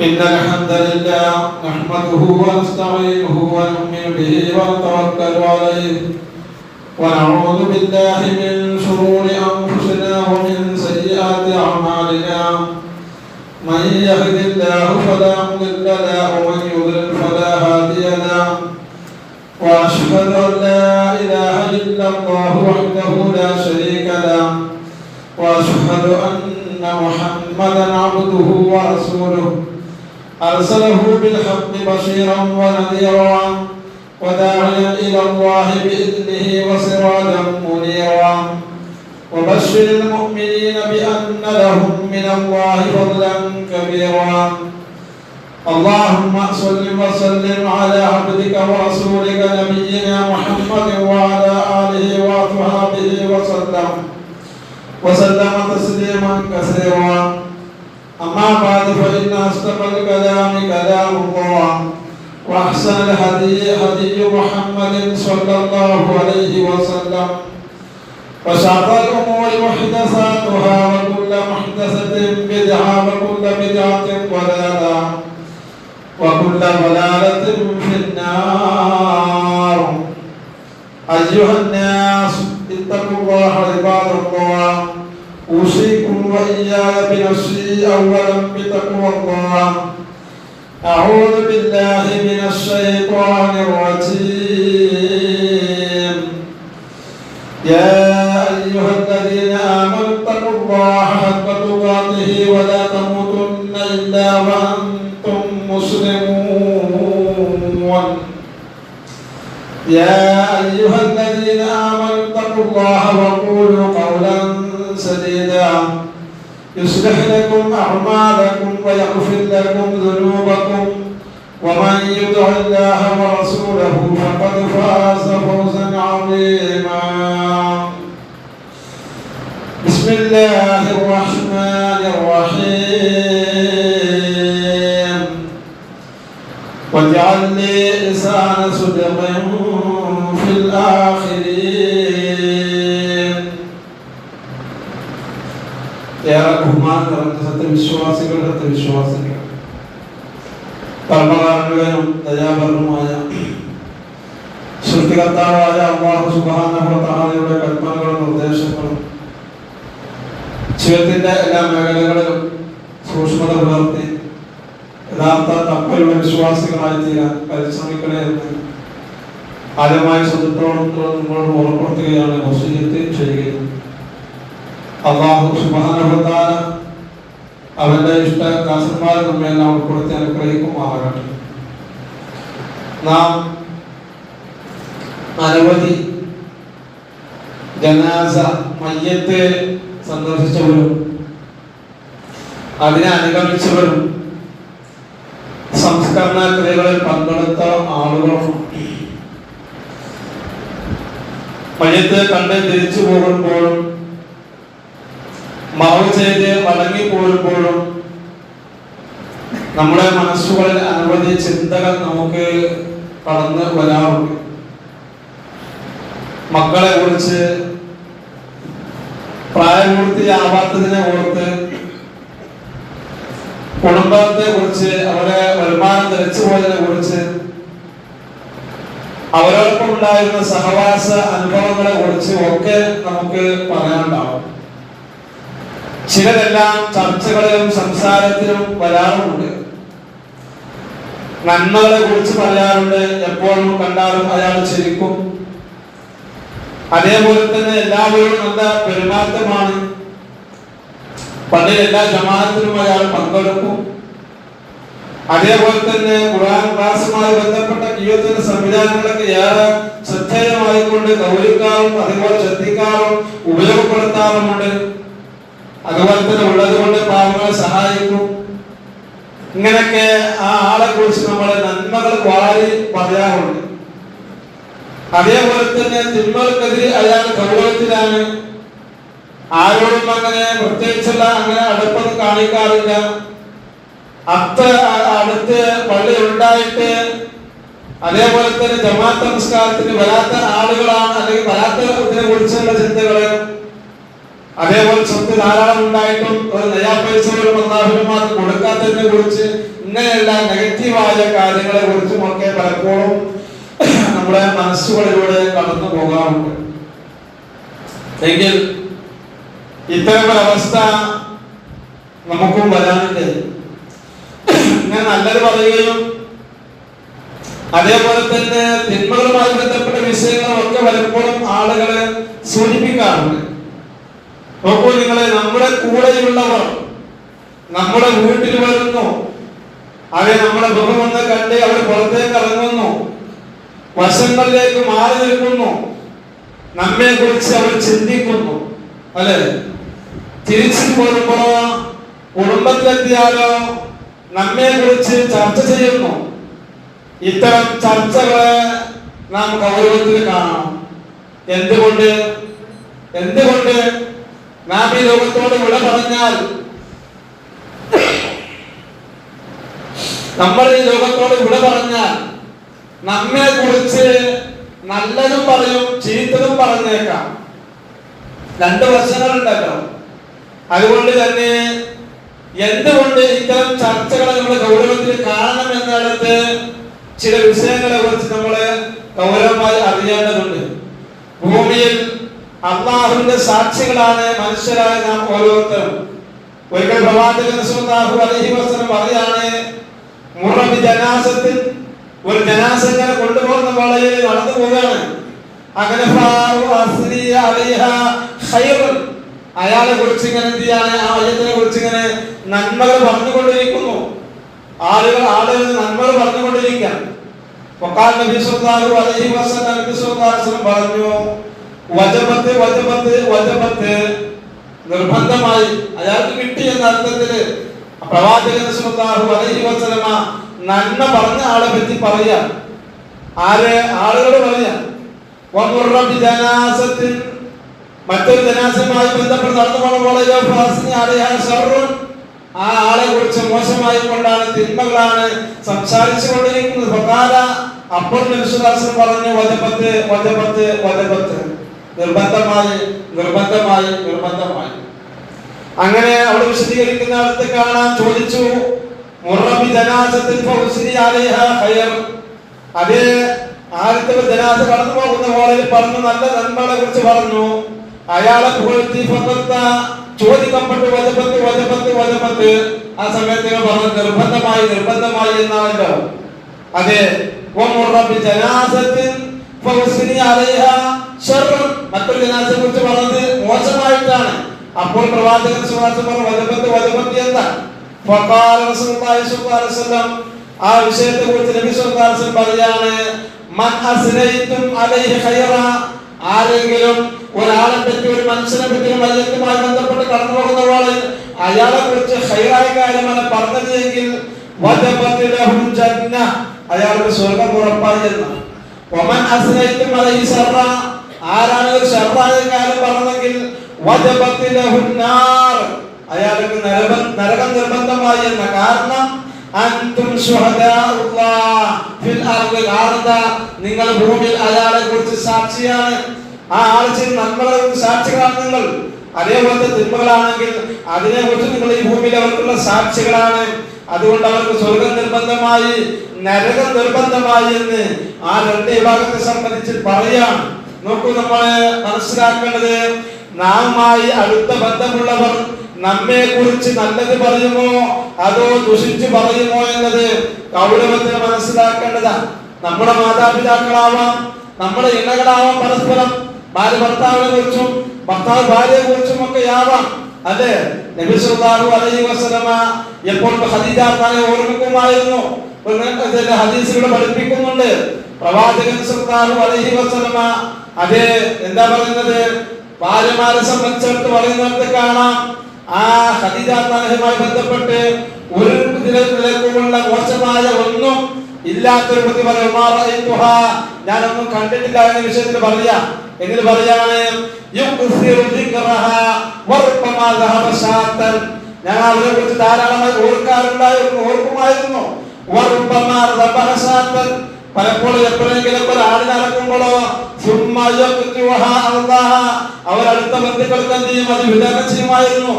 إن الحمد لله نحمده ونستعينه ونؤمن به ونتوكل عليه ونعوذ بالله من شرور أنفسنا ومن سيئات أعمالنا من يهد الله فلا مضل له ومن يضلل فلا هادي له وأشهد أن لا إله إلا الله وحده لا شريك له وأشهد أن محمدا عبده ورسوله أرسله بالحق بشيرا ونذيرا وداعيا إلى الله بإذنه وسراجا منيرا وبشر المؤمنين بأن لهم من الله فضلا كبيرا اللهم صل وسلم على عبدك ورسولك نبينا محمد وعلى آله وأصحابه وسلم تسليما كثيرا أما بعد فإن أصدق الكلام كلام الله وأحسن الهدي هدي محمد صلى الله عليه وسلم وشر الأمور محدثاتها وكل محدثة بدعة وكل بدعة ضلالة وكل ضلالة في النار أيها الناس اتقوا الله عباد الله أوصيكم وإياي بنفسي أولا بتقوى الله أعوذ بالله من الشيطان الرجيم يا أيها الذين آمنوا اتقوا الله حق تقاته ولا تموتن إلا وأنتم مسلمون يا أيها الذين آمنوا اتقوا الله وقولوا قولا سديدا يصلح لكم أعمالكم ويغفر لكم ذنوبكم ومن يطع الله ورسوله فقد فاز فوزا عظيما بسم الله الرحمن الرحيم واجعل لي لسان صدق في الآخرين ഏറെ ബഹുമാനം നിറഞ്ഞ സത്യവിശ്വാസികൾ കർമ്മകാരണനും ദയാപരനുമായ സൃഷ്ടികർത്താവായ അല്ലാഹു സുബ്ഹാനഹു വ തആലയുടെ കൽപ്പനകളും നിർദ്ദേശങ്ങളും ജീവിതത്തിന്റെ എല്ലാ മേഖലകളിലും സൂക്ഷ്മത പുലർത്തി യഥാർത്ഥ തക്കയുള്ള വിശ്വാസികളായി തീരാൻ പരിശ്രമിക്കണേ എന്ന് ആദ്യമായി സ്വന്തത്തോളം നിങ്ങളോട് ഓർമ്മപ്പെടുത്തുകയാണ് വസിയത്ത് ചെയ്യുകയും അല്ലാഹു സുബ്ഹാനഹു വ തആല അവന്റെ ഇഷ്ടദാസന്മാരെ നമ്മെല്ലാം ഉൾപ്പെടുത്തി അനുഗ്രഹിക്കുമാറാകട്ടെ. നാം അനവധി ജനാസ മയ്യത്ത് സന്ദർശിച്ചവരും അതിനെ അനുഗമിച്ചവരും സംസ്കരണ ക്രിയകളിൽ പങ്കെടുത്ത ആളുകളും മയ്യത്ത് കണ്ട് തിരിച്ചു പോകുമ്പോഴും മറവ് ചെയ്ത് മടങ്ങി പോരുമ്പോഴും നമ്മുടെ മനസ്സുകളിൽ അനവധി ചിന്തകൾ നമുക്ക് കടന്നു വരാറുണ്ട്. മക്കളെ കുറിച്ച്, പ്രായപൂർത്തിയാവാത്തതിനെ ഓർത്ത്, കുടുംബത്തെ കുറിച്ച്, അവരെ വരുമാനം തെളിച്ചു പോയതിനെ കുറിച്ച്, അവരോടൊപ്പം ഉണ്ടായിരുന്ന സഹവാസ അനുഭവങ്ങളെ കുറിച്ച് ഒക്കെ നമുക്ക് പറയാനുണ്ടാവും. ചിലരെല്ലാം ചർച്ചകളിലും സംസാരത്തിലും വരാറുമുണ്ട്. നന്മകളെ കുറിച്ച് പറയാറുണ്ട്. എപ്പോഴും കണ്ടാലും അയാൾ ചിരിക്കും. അതേപോലെ തന്നെ എല്ലാവരും നല്ല പെരുമാറ്റമാണ്. പള്ളിയിൽ എല്ലാ ജമാഅത്തിലും അയാൾ പങ്കെടുക്കും. അതേപോലെ തന്നെ ഖുർആൻ ക്ലാസുമായി ബന്ധപ്പെട്ട ജീവിതത്തിന്റെ സംവിധാനങ്ങളൊക്കെ ഏറെ ശ്രദ്ധേയമായിക്കൊണ്ട് ഗൗരവിക്കാറും അതുപോലെ ശ്രദ്ധിക്കാറും ഉപയോഗപ്പെടുത്താറുമുണ്ട്. അതുപോലെ തന്നെ ഉള്ളത് കൊണ്ട് പാവങ്ങളെ സഹായിക്കും. ഇങ്ങനെയൊക്കെ ആ ആളെ കുറിച്ച് നമ്മളെ നന്മകൾ വാരി പറയാറുണ്ട്. അതേപോലെ തന്നെ തിന്മകൾക്കെതിരെ അയാൾ ഗൗരവത്തിലാണ്. ആരോടും അങ്ങനെ പ്രത്യേകിച്ചുള്ള അങ്ങനെ അടുപ്പം കാണിക്കാറില്ല. അത്ര അടുത്ത് പള്ളി ഉണ്ടായിട്ട് അതേപോലെ തന്നെ ജമാഅത്ത് നമസ്കാരത്തിന് വരാത്ത ആളുകളാണ്, അല്ലെങ്കിൽ വരാത്ത ഇതിനെ കുറിച്ചുള്ള ചിന്തകള്. അതേപോലെ സ്വത്ത് ധാരാളം ഉണ്ടായിട്ടും ഒരു നയാ പൈസ പോലും അല്ലാഹുവിന് കൊടുക്കാത്തതിനെ കുറിച്ച് ഇങ്ങനെയുള്ള നെഗറ്റീവായ കാര്യങ്ങളെ കുറിച്ചുമൊക്കെ പലപ്പോഴും നമ്മുടെ മനസ്സുകളിലൂടെ കടന്നു പോകാറുണ്ട്. എങ്കിൽ ഇത്തരമൊരവസ്ഥ നമുക്കും വരാനില്ലേ? ഇങ്ങനെ നല്ലത് പറയുകയും അതേപോലെ തന്നെ തിന്മകളുമായി ബന്ധപ്പെട്ട വിഷയങ്ങളൊക്കെ പലപ്പോഴും ആളുകളെ സൂചിപ്പിക്കാറുണ്ട്. നോക്കൂ നിങ്ങളെ, നമ്മുടെ കൂടെയുള്ളവർ നമ്മുടെ വീട്ടിൽ വരുന്നു, അവരെ നമ്മുടെ മുഖമൊന്ന് കണ്ട് അവർ പുറത്തേക്ക് ഇറങ്ങുന്നു, വശങ്ങളിലേക്ക് മാറി നിൽക്കുന്നു, നമ്മെ കുറിച്ച് അവർ ചിന്തിക്കുന്നു, അല്ലെ? തിരിച്ചു പോരുമ്പോ കുടുംബത്തിലെത്തിയാലോ നമ്മെ കുറിച്ച് ചർച്ച ചെയ്യുന്നു. ഇത്തരം ചർച്ചകളെ നാം ഗൗരവത്തിൽ കാണണം. എന്തുകൊണ്ട് നാം ഈ ലോകത്തോട് വിട പറഞ്ഞാൽ, നമ്മൾ ഈ ലോകത്തോട് വിട പറഞ്ഞാൽ നമ്മെ കുറിച്ച് നല്ലതും പറയും ചീത്തതും പറഞ്ഞേക്കാം. രണ്ട് വശങ്ങളുണ്ടല്ലോ. അതുകൊണ്ട് തന്നെ എന്തുകൊണ്ട് ഇത്തരം ചർച്ചകളെ നമ്മൾ ഗൗരവത്തിൽ കാണണം എന്നിടത്ത് ചില വിഷയങ്ങളെ കുറിച്ച് നമ്മൾ ഗൗരവമായി അറിയേണ്ടതുണ്ട്. ഭൂമിയിൽ അള്ളാഹുവിന്റെ സാക്ഷികളാണ് മനുഷ്യരായ നാം ഓരോരുത്തരും. ഒരിക്കൽ പ്രവാചകൻ സല്ലല്ലാഹു അലൈഹി വസല്ലം പറയാണ്, മുറബി ജനാസത്തിൽ, ഒരു ജനാസ ഇങ്ങനെ കൊണ്ടുപോകുന്ന വേളയിൽ നടന്നു പോവുകയാണ്. അങ്ങനെ അയാളെ കുറിച്ച് ഇങ്ങനെ എന്ത് ചെയ്യാണ്, ആ അയ്യത്തിനെ കുറിച്ച് ഇങ്ങനെ നന്മകൾ പറഞ്ഞുകൊണ്ടിരിക്കുന്നു. ആളുകൾ നന്മകൾ പറഞ്ഞുകൊണ്ടിരിക്കുകയാണ്. നബി സല്ലല്ലാഹു അലൈഹി വസല്ലം പറഞ്ഞു, വജബത്ത് വജബത്ത് വജബത്ത്, നിർബന്ധമായി അയാൾക്ക് കിട്ടി എന്ന അർത്ഥത്തില് പ്രവാചകൻ സല്ലല്ലാഹു അലൈഹി വസല്ലം നന്മ പറഞ്ഞ ആളെ പറ്റി പറയാ. ആളുകളോട് പറയാ. മറ്റൊരു ജനാസയുമായി ബന്ധപ്പെട്ട് നടന്നു പോകുമ്പോൾ ആ ആളെ കുറിച്ച് മോശമായി കൊണ്ടാണ്, തിന്മകളാണ് സംസാരിച്ചു കൊണ്ടിരിക്കുന്നത്. അപ്പോൾ നബി പറഞ്ഞു, വജബത്ത് വജബത്ത് വജബത്ത്, നിർബന്ധമായി നിർബന്ധമായി നിർബന്ധമായി. അങ്ങനെ അവിടെ വിശദീകരിക്കുന്ന അടുത്ത് കാണാൻ ചോദിച്ചു, മുറബി ജനാസത്തിൽ അതേ ആദ്യത്തെ ജനാസ കടന്നു പോകുന്ന വേളയിൽ പറഞ്ഞു, നല്ല നന്മകളെ കുറിച്ച് പറഞ്ഞു. അയാളെ പുകഴ്ത്തി ചോദിക്കപ്പെട്ടു, വജബത്ത് വജബത്ത് വജബത്ത്. ആ സമയത്ത് പറഞ്ഞു നിർബന്ധമായി നിർബന്ധമായി എന്നാണല്ലോ. അതെ, മറ്റൊരു ജനാസയെ കുറിച്ച് പറഞ്ഞത് മോശമായിട്ടാണ്. അപ്പോൾ പ്രവാചകൻ പറഞ്ഞു വജബത്ത് വജബത്ത് എന്താ? ആ വിഷയത്തെ കുറിച്ച് നബി സല്ലല്ലാഹു അലൈഹി വസല്ലം പറയാണ്, മൻ അസ്നൈതും അലൈഹി ഖൈറ, ആരെങ്കിലും ഒരാളെ പറ്റി, ഒരു മനുഷ്യനെ പറ്റി മയ്യത്തുമായി ബന്ധപ്പെട്ട് കടന്നു പോകുന്ന വേളയിൽ അയാളെ കുറിച്ച് ഖൈറായ കാര്യമാണ് പറഞ്ഞത് എങ്കിൽ വജബത്ത് ലഹു ജന്ന, അയാൾക്ക് സ്വർഗ്ഗം ഉറപ്പായി എന്നാണ്. വമൻ അസ്നൈതും അലൈഹി ശർറ, ആരാണ് ഒരു ശർറായ കാര്യം പറഞ്ഞെങ്കിൽ വജബത്ത് ലഹു നാർ, അയാൾക്ക് നരകം നിർബന്ധമായി എന്ന. കാരണം അൻതും ശുഹദാഉല്ലാഹ് ഫിൽ അർദി, നിങ്ങൾ ഭൂമിയിൽ അയാളെ കുറിച്ച് സാക്ഷിയാണ്. ആ ആൾ ചെയ്ത നന്മകളെ കുറിച്ച് സാക്ഷികളാണ് നിങ്ങൾ. അതേപോലത്തെ തിന്മകളാണെങ്കിൽ അതിനെ കുറിച്ച് നിങ്ങൾ ഈ ഭൂമിയിൽ അവർക്കുള്ള സാക്ഷികളാണ്. അതുകൊണ്ട് അവർക്ക് സ്വർഗം നിർബന്ധമായി നരകം നിർബന്ധമായി എന്ന് ആ രണ്ട് വിഭാഗത്തെ സംബന്ധിച്ച് പറയാം. നോക്കൂ, നമ്മളെ മനസ്സിലാക്കേണ്ടത്, നാമുമായി അടുത്ത ബന്ധമുള്ളവർ നമ്മെ കുറിച്ച് നല്ലത് പറയുമോ അതോ ദുഷിച്ച് പറയുമോ എന്നത് ഗൗരവത്തിന് മനസ്സിലാക്കേണ്ടതാ. നമ്മുടെ മാതാപിതാക്കളാവാം, നമ്മുടെ ഇണകളാവാം, പരസ്പരം ഭാര്യ ഭർത്താവിനെ കുറിച്ചും ഭർത്താവ് ഭാര്യയെ കുറിച്ചും ഒക്കെ ആവാം. അതെ, നബി സല്ലല്ലാഹു അലൈഹി വസല്ലമ എപ്പോൾ ഖദീജ തന്നെ ഓർമ്മിക്കുമായിരുന്നു. ഹദീസുകൾ പഠിപ്പിക്കുന്നുണ്ട്. പ്രവാചകൻ സല്ലല്ലാഹു അലൈഹി വസല്ലമ അതെ എന്താ പറയുന്നത്, ഭാര്യമാരെ സംബന്ധിച്ചിടത്ത് പറയുന്നിടത്ത് കാണാം, ആ ഖദീജ തൻഹയുമായി ബന്ധപ്പെട്ട് ഒരു നിലക്കുമുള്ള മോശമായ ഒന്നും ഇല്ലാത്തൊരു ബുദ്ധി പറയുക, ഞാനൊന്നും കണ്ടിട്ടില്ല എന്ന വിഷയത്തിൽ പറയാ. എന്നിട്ട് പറയാണ്, ഞാൻ അവരെ കുറിച്ച് ധാരാളമായി ഓർക്കുമായിരുന്നു. പലപ്പോഴും എപ്പോഴെങ്കിലും ഒരു ആടിനെ അറക്കുമ്പോഴോ അവരടുത്ത ബന്ധുക്കൾക്ക് എന്ത് ചെയ്യും, അത് വിതരണം ചെയ്യുമായിരുന്നു.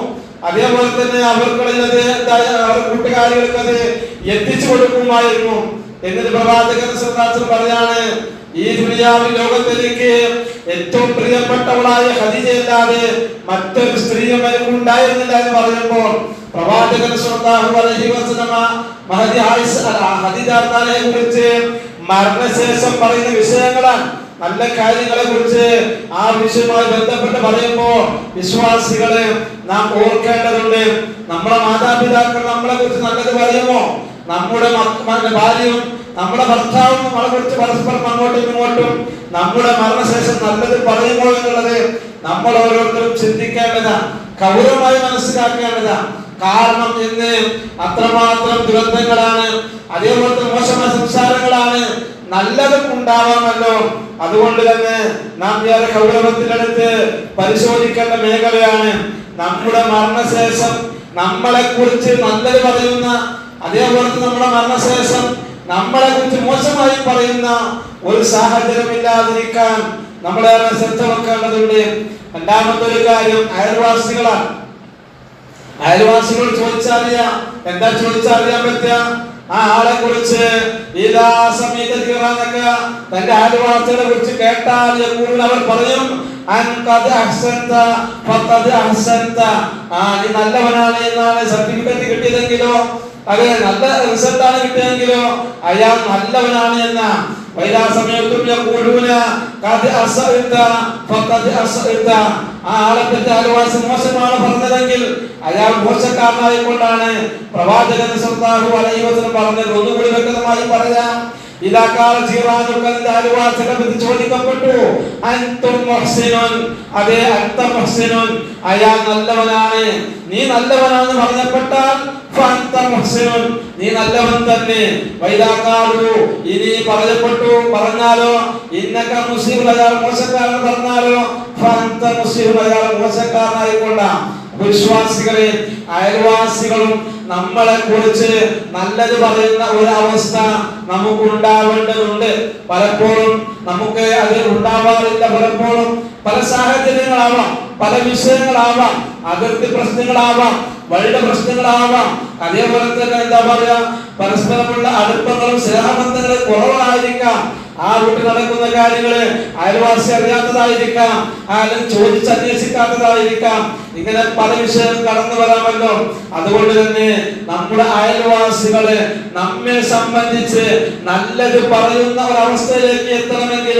അതേപോലെ തന്നെ അവർക്കുള്ളത് അവർ കൂട്ടുകാരികൾക്ക് അത് എത്തിച്ചു കൊടുക്കുമായിരുന്നു. എന്നിട്ട് പ്രവാചകൻ സല്ലല്ലാഹു പറയാണ്, ഈ ദുനിയാവിൽ ലോകത്തിലേക്ക് ഏറ്റവും പ്രിയപ്പെട്ടവളായ ഖദീജയല്ലാതെ മറ്റൊരു സ്ത്രീയും എനിക്ക് ഉണ്ടായിരുന്നില്ല എന്ന് പറയുമ്പോൾ പ്രവാചകൻ സല്ലല്ലാഹു അലൈഹി വസല്ലമ മഹദി ഖദീജ റളിയല്ലാഹുവിനെ കുറിച്ച് മരണശേഷം പറയുന്ന വിഷയങ്ങളാണ്. നല്ല കാര്യങ്ങളെ കുറിച്ച് ആ വിഷയവുമായി ബന്ധപ്പെട്ട് പറയുമ്പോൾ വിശ്വാസികളെ നാം ഓർക്കേണ്ടതുണ്ട്. നമ്മുടെ മാതാപിതാക്കൾ നമ്മളെ കുറിച്ച് നല്ലത് പറയുമോ? നമ്മുടെ ഭാര്യയും നമ്മുടെ ഭർത്താവും നമ്മളെ കുറിച്ച് പരസ്പരം അങ്ങോട്ടും ഇങ്ങോട്ടും നമ്മുടെ മരണശേഷം നല്ലത് പറയുമോ എന്നുള്ളത് നമ്മൾ ഓരോരുത്തരും ചിന്തിക്കേണ്ടതാണ്, ഗൗരവമായി മനസ്സിലാക്കേണ്ടതാണ്. കാരണം ഇന്ന് അത്രമാത്രം ദുരന്തങ്ങളാണ്, അതേപോലത്തെ മോശമായ സംസാരങ്ങളാണ്. നല്ലതും ഉണ്ടാവാമല്ലോ. അതുകൊണ്ട് തന്നെ നാം ഏറെ ഗൗരവത്തിലെടുത്ത് പരിശോധിക്കേണ്ട മേഖലയാണ്. നമ്മുടെ മരണശേഷം നമ്മളെ കുറിച്ച് നല്ലത് പറയുന്ന, അതേപോലെ നമ്മുടെ മരണശേഷം നമ്മളെ കുറിച്ച് മോശമായി പറയുന്ന ഒരു സാഹചര്യം ഇല്ലാതിരിക്കാൻ നമ്മളേറെ ശ്രദ്ധ വെക്കേണ്ടതുണ്ട്. രണ്ടാമത്തെ ഒരു കാര്യം അയൽവാസികളാണ്. അയൽവാസികൾ ചോദിച്ചറിയാം. എന്താ ചോദിച്ചറിയാൻ പറ്റുക? ആ ആളെ കുറിച്ച് തന്റെ അയൽവാസികളെ കുറിച്ച് കേട്ടാൽ അവർ പറയും, നീ നല്ലവനാണ് എന്നാണ് സർട്ടിഫിക്കറ്റ് കിട്ടിയതെങ്കിലോ, അതെ നല്ല റിസൾട്ടാണ് കിട്ടിയതെങ്കിലോ അയാൾ നല്ലവനാണ് എന്ന ആ ആളെ പറ്റി അയൽവാസി മോശമാണ് പറഞ്ഞതെങ്കിൽ അയാൾ മോശക്കാരനായിക്കൊണ്ടാണ് പ്രവാചകൻ സല്ലല്ലാഹു അലൈഹി വസല്ലം പറഞ്ഞത്. ഒന്നുകൂടി വ്യക്തമായി പറയാം. ചോദിക്കപ്പെട്ടു, അയാൾ നല്ലവനാണ്, നീ നല്ലവനാണെന്ന് പറഞ്ഞപ്പെട്ടാൽ നീ നല്ലവൻ തന്നെ. ഇനി പറയപ്പെട്ടു പറഞ്ഞാലോ ഇന്നക മുസ്ലിം അയാൾ മോശക്കാരൻ പറഞ്ഞാലോ മുസ്ലിം അയാൾ മോശക്കാരനായിക്കൊണ്ടാണ്. വിശ്വാസികളെ അയൽവാസികളും നമ്മളെ കുറിച്ച് നല്ലത് പറയുന്ന ഒരു അവസ്ഥ നമുക്ക് ഉണ്ടാവേണ്ടതുണ്ട്. പലപ്പോഴും നമുക്ക് അത് ഉണ്ടാവാറില്ല. പലപ്പോഴും പല സാഹചര്യങ്ങളാവാം, പല വിഷയങ്ങളാവാം, അതിർത്തി പ്രശ്നങ്ങളാവാം, വഴിയുടെ പ്രശ്നങ്ങളാവാം. അതേപോലെ തന്നെ എന്താ പറയാ, പരസ്പരമുള്ള അടുപ്പങ്ങളും സ്നേഹബന്ധങ്ങളും കുറവായിരിക്കാം. ആ വീട്ടിൽ നടക്കുന്ന കാര്യങ്ങള് അയൽവാസി അറിയാത്തതായിരിക്കാം, ആരും ചോദിച്ചന്വേഷിക്കാത്തതായിരിക്കാം. ഇങ്ങനെ പല വിഷയങ്ങൾ കടന്നു വരാമല്ലോ. അതുകൊണ്ട് തന്നെ നമ്മുടെ അയൽവാസികള് നമ്മെ സംബന്ധിച്ച് നല്ലത് പറയുന്ന ഒരവസ്ഥയിലേക്ക് എത്തണമെങ്കിൽ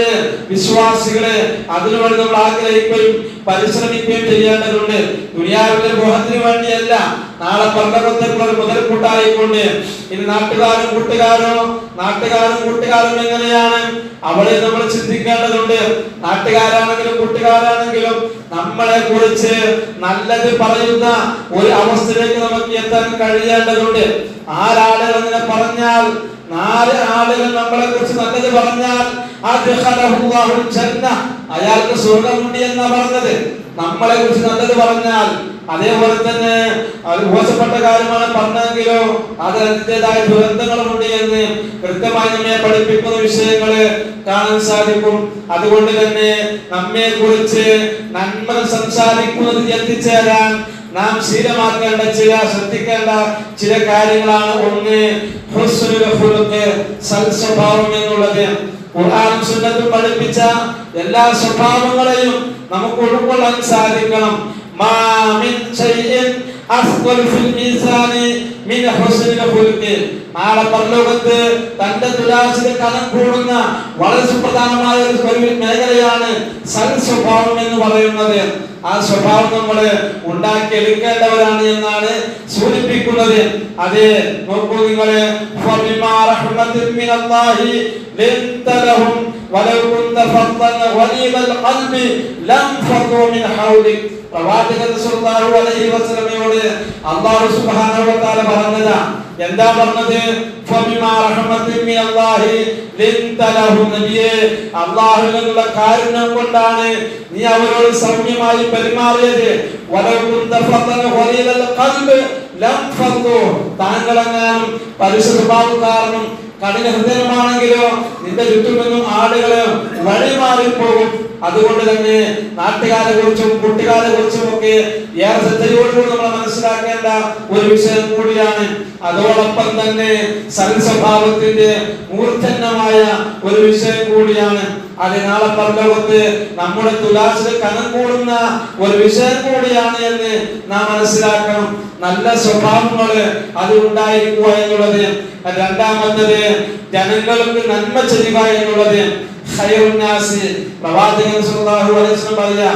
വിശ്വാസികളെ അതിനുവേണ്ടി നമ്മൾ ആഗ്രഹിക്കുകയും പരിശ്രമിക്കുകയും ചെയ്യേണ്ടതുണ്ട്. ദുനിയാവിലെ മോഹത്തിന് വേണ്ടിയല്ല, നാളെ പരലോകത്തേക്കുള്ള ഒരു മുതൽക്കൂട്ടായിക്കൊണ്ട്. ഇനി നാട്ടുകാരും കൂട്ടുകാരും എങ്ങനെയാണ് അവളെ നമ്മൾ ചിന്തിക്കേണ്ടതുണ്ട്. നാട്ടുകാരാണെങ്കിലും കൂട്ടുകാരാണെങ്കിലും നമ്മളെ കുറിച്ച് നല്ലത് പറയുന്ന ഒരു അവസ്ഥയിലേക്ക് നമുക്ക് എത്താൻ കഴിയേണ്ടതുണ്ട്. ആരാളുകൾ അങ്ങനെ പറഞ്ഞാൽ, 4 ആളുകൾ നമ്മളെ കുറിച്ച് നല്ലത് പറഞ്ഞാൽ അയാൾക്ക് സ്വർഗമുണ്ട് എന്നാ പറഞ്ഞത്. നമ്മളെ കുറിച്ച് നല്ലത് പറഞ്ഞാൽ, അതേപോലെ തന്നെ അത് മോശപ്പെട്ട കാര്യമാണ് പറഞ്ഞെങ്കിലോ അതിൻ്റെതായ ദുരന്തങ്ങളുമുണ്ട് എന്ന് കൃത്യമായി നമ്മെ പഠിപ്പിക്കുന്ന വിഷയങ്ങള് കാണാൻ സാധിക്കും. അതുകൊണ്ട് തന്നെ നമ്മെ കുറിച്ച് നന്മ സംസാരിക്കുന്നത് എത്തിച്ചേരാൻ നാം ശീലമാക്കേണ്ട ശ്രദ്ധിക്കേണ്ട ചില കാര്യങ്ങളാണ്. ഒന്ന്, ഹുസ്നുൽ ഖുലുഖ്, സൽസ്വഭാവം എന്നുള്ളത്. ഖുർആനും സുന്നത്തും പഠിപ്പിച്ച എല്ലാ സ്വഭാവങ്ങളെയും നമുക്ക് ഉൾക്കൊള്ളാൻ സാധിക്കണം. മാ മിൻ ശൈഇൻ അസ്ഖൽ ഫിൽ മീസാനി മിൻ ഹുസ്നിൽ ഖുലുഖ്. നാളെ പരലോകത്ത് തന്റെ തുലാസിൽ കനം കൂടുന്ന വളരെ സുപ്രധാനമായ ഒരു മേഖലയാണ് സൽസ്വഭാവം എന്ന് പറയുന്നത്. ആ സ്വഭാവം നമ്മൾ ഉണ്ടാക്കിയെടുക്കേണ്ടവരാണ് എന്നാണ് സൂചിപ്പിക്കുന്നത്. അതെ, നോക്കൂ നിങ്ങള്, ഫബിമാ റഹ്മത്തിൻ മിനല്ലാഹി ലിൻത ലഹും വലൗ കുന്ത ഫദ്ദൻ ഗലീദൽ ഖൽബി ലം ഫദു മിൻ ഹൗലിക്. പ്രവാചകൻ സല്ലല്ലാഹു അലൈഹി വസല്ലമയോട് അല്ലാഹു സുബ്ഹാനഹു വ തആല പറഞ്ഞതാ. എന്താ പറഞ്ഞത്? ഫബിമാ റഹ്മത്തിൻ മിനല്ലാഹി ലിൻത ലഹും. നബിയേ, അല്ലാഹുവിൽ നിന്നുള്ള കാരുണ്യം കൊണ്ടാണ് നീ അവരോട് സൗമ്യമായി പെരുമാറിയത്. വലൗ കുന്ത ഫദ്ദൻ ഗലീദൽ ഖൽബി ലം ഫദു. താങ്കളെങ്ങാനും പരുഷ സ്വഭാവം കാരണം കഠിന ഹൃദയമാണെങ്കിലോ നിന്റെ ചുറ്റും നിന്നും ആളുകളെ വഴിമാറിപ്പോകും. അതുകൊണ്ട് തന്നെ നാട്ടുകാരെ കുറിച്ചും കൂട്ടുകാരെ കുറിച്ചും ഒക്കെ ഏറെ ശ്രദ്ധയോടുകൂടി നമ്മൾ മനസ്സിലാക്കേണ്ട ഒരു വിഷയം കൂടിയാണ്. അതോടൊപ്പം തന്നെ സൽസ്വഭാവത്തിന്റെ മൂർധന്യമായ ഒരു വിഷയം കൂടിയാണ്. അത് നാളെ പരലോകത്ത് നമ്മുടെ തുലാസിൽ കനം കൂടുന്ന ഒരു വിഷയം കൂടിയാണ് എന്ന് നാം മനസ്സിലാക്കണം. നല്ല സ്വഭാവങ്ങള് അത് ഉണ്ടായിരിക്കുക എന്നുള്ളത്. രണ്ടാമത്തത് ജനങ്ങൾക്ക് നന്മ ചെയ്യുക എന്നുള്ളത്. പ്രവാചകൻ സല്ലല്ലാഹു അലൈഹി വസല്ലം പറയാ,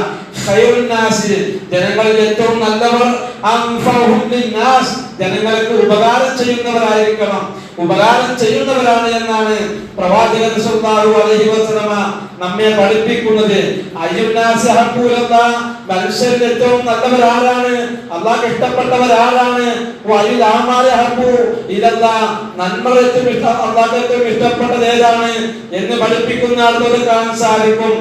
ജനങ്ങളിൽ ഏറ്റവും നല്ലവർ ജനങ്ങൾക്ക് ഉപകാരം ചെയ്യുന്നവരായിരിക്കണം, ഉപകാരം ചെയ്യുന്നവരാണ് എന്നാണ് പ്രവാചകൻ സല്ലല്ലാഹു അലൈഹി വസല്ലം നമ്മെ പഠിപ്പിക്കുന്നത്. മനുഷ്യരിൽ ഏറ്റവും നല്ലവരാരാണ്, അള്ളാഹ് ഇഷ്ടപ്പെട്ടവരാരാണ്, നന്മകൾ അള്ളാഹ് ഏറ്റവും ഇഷ്ടപ്പെട്ടത് ഏതാണ് എന്ന് പഠിപ്പിക്കുന്ന ആളുകൾ കാണാൻ സാധിക്കും.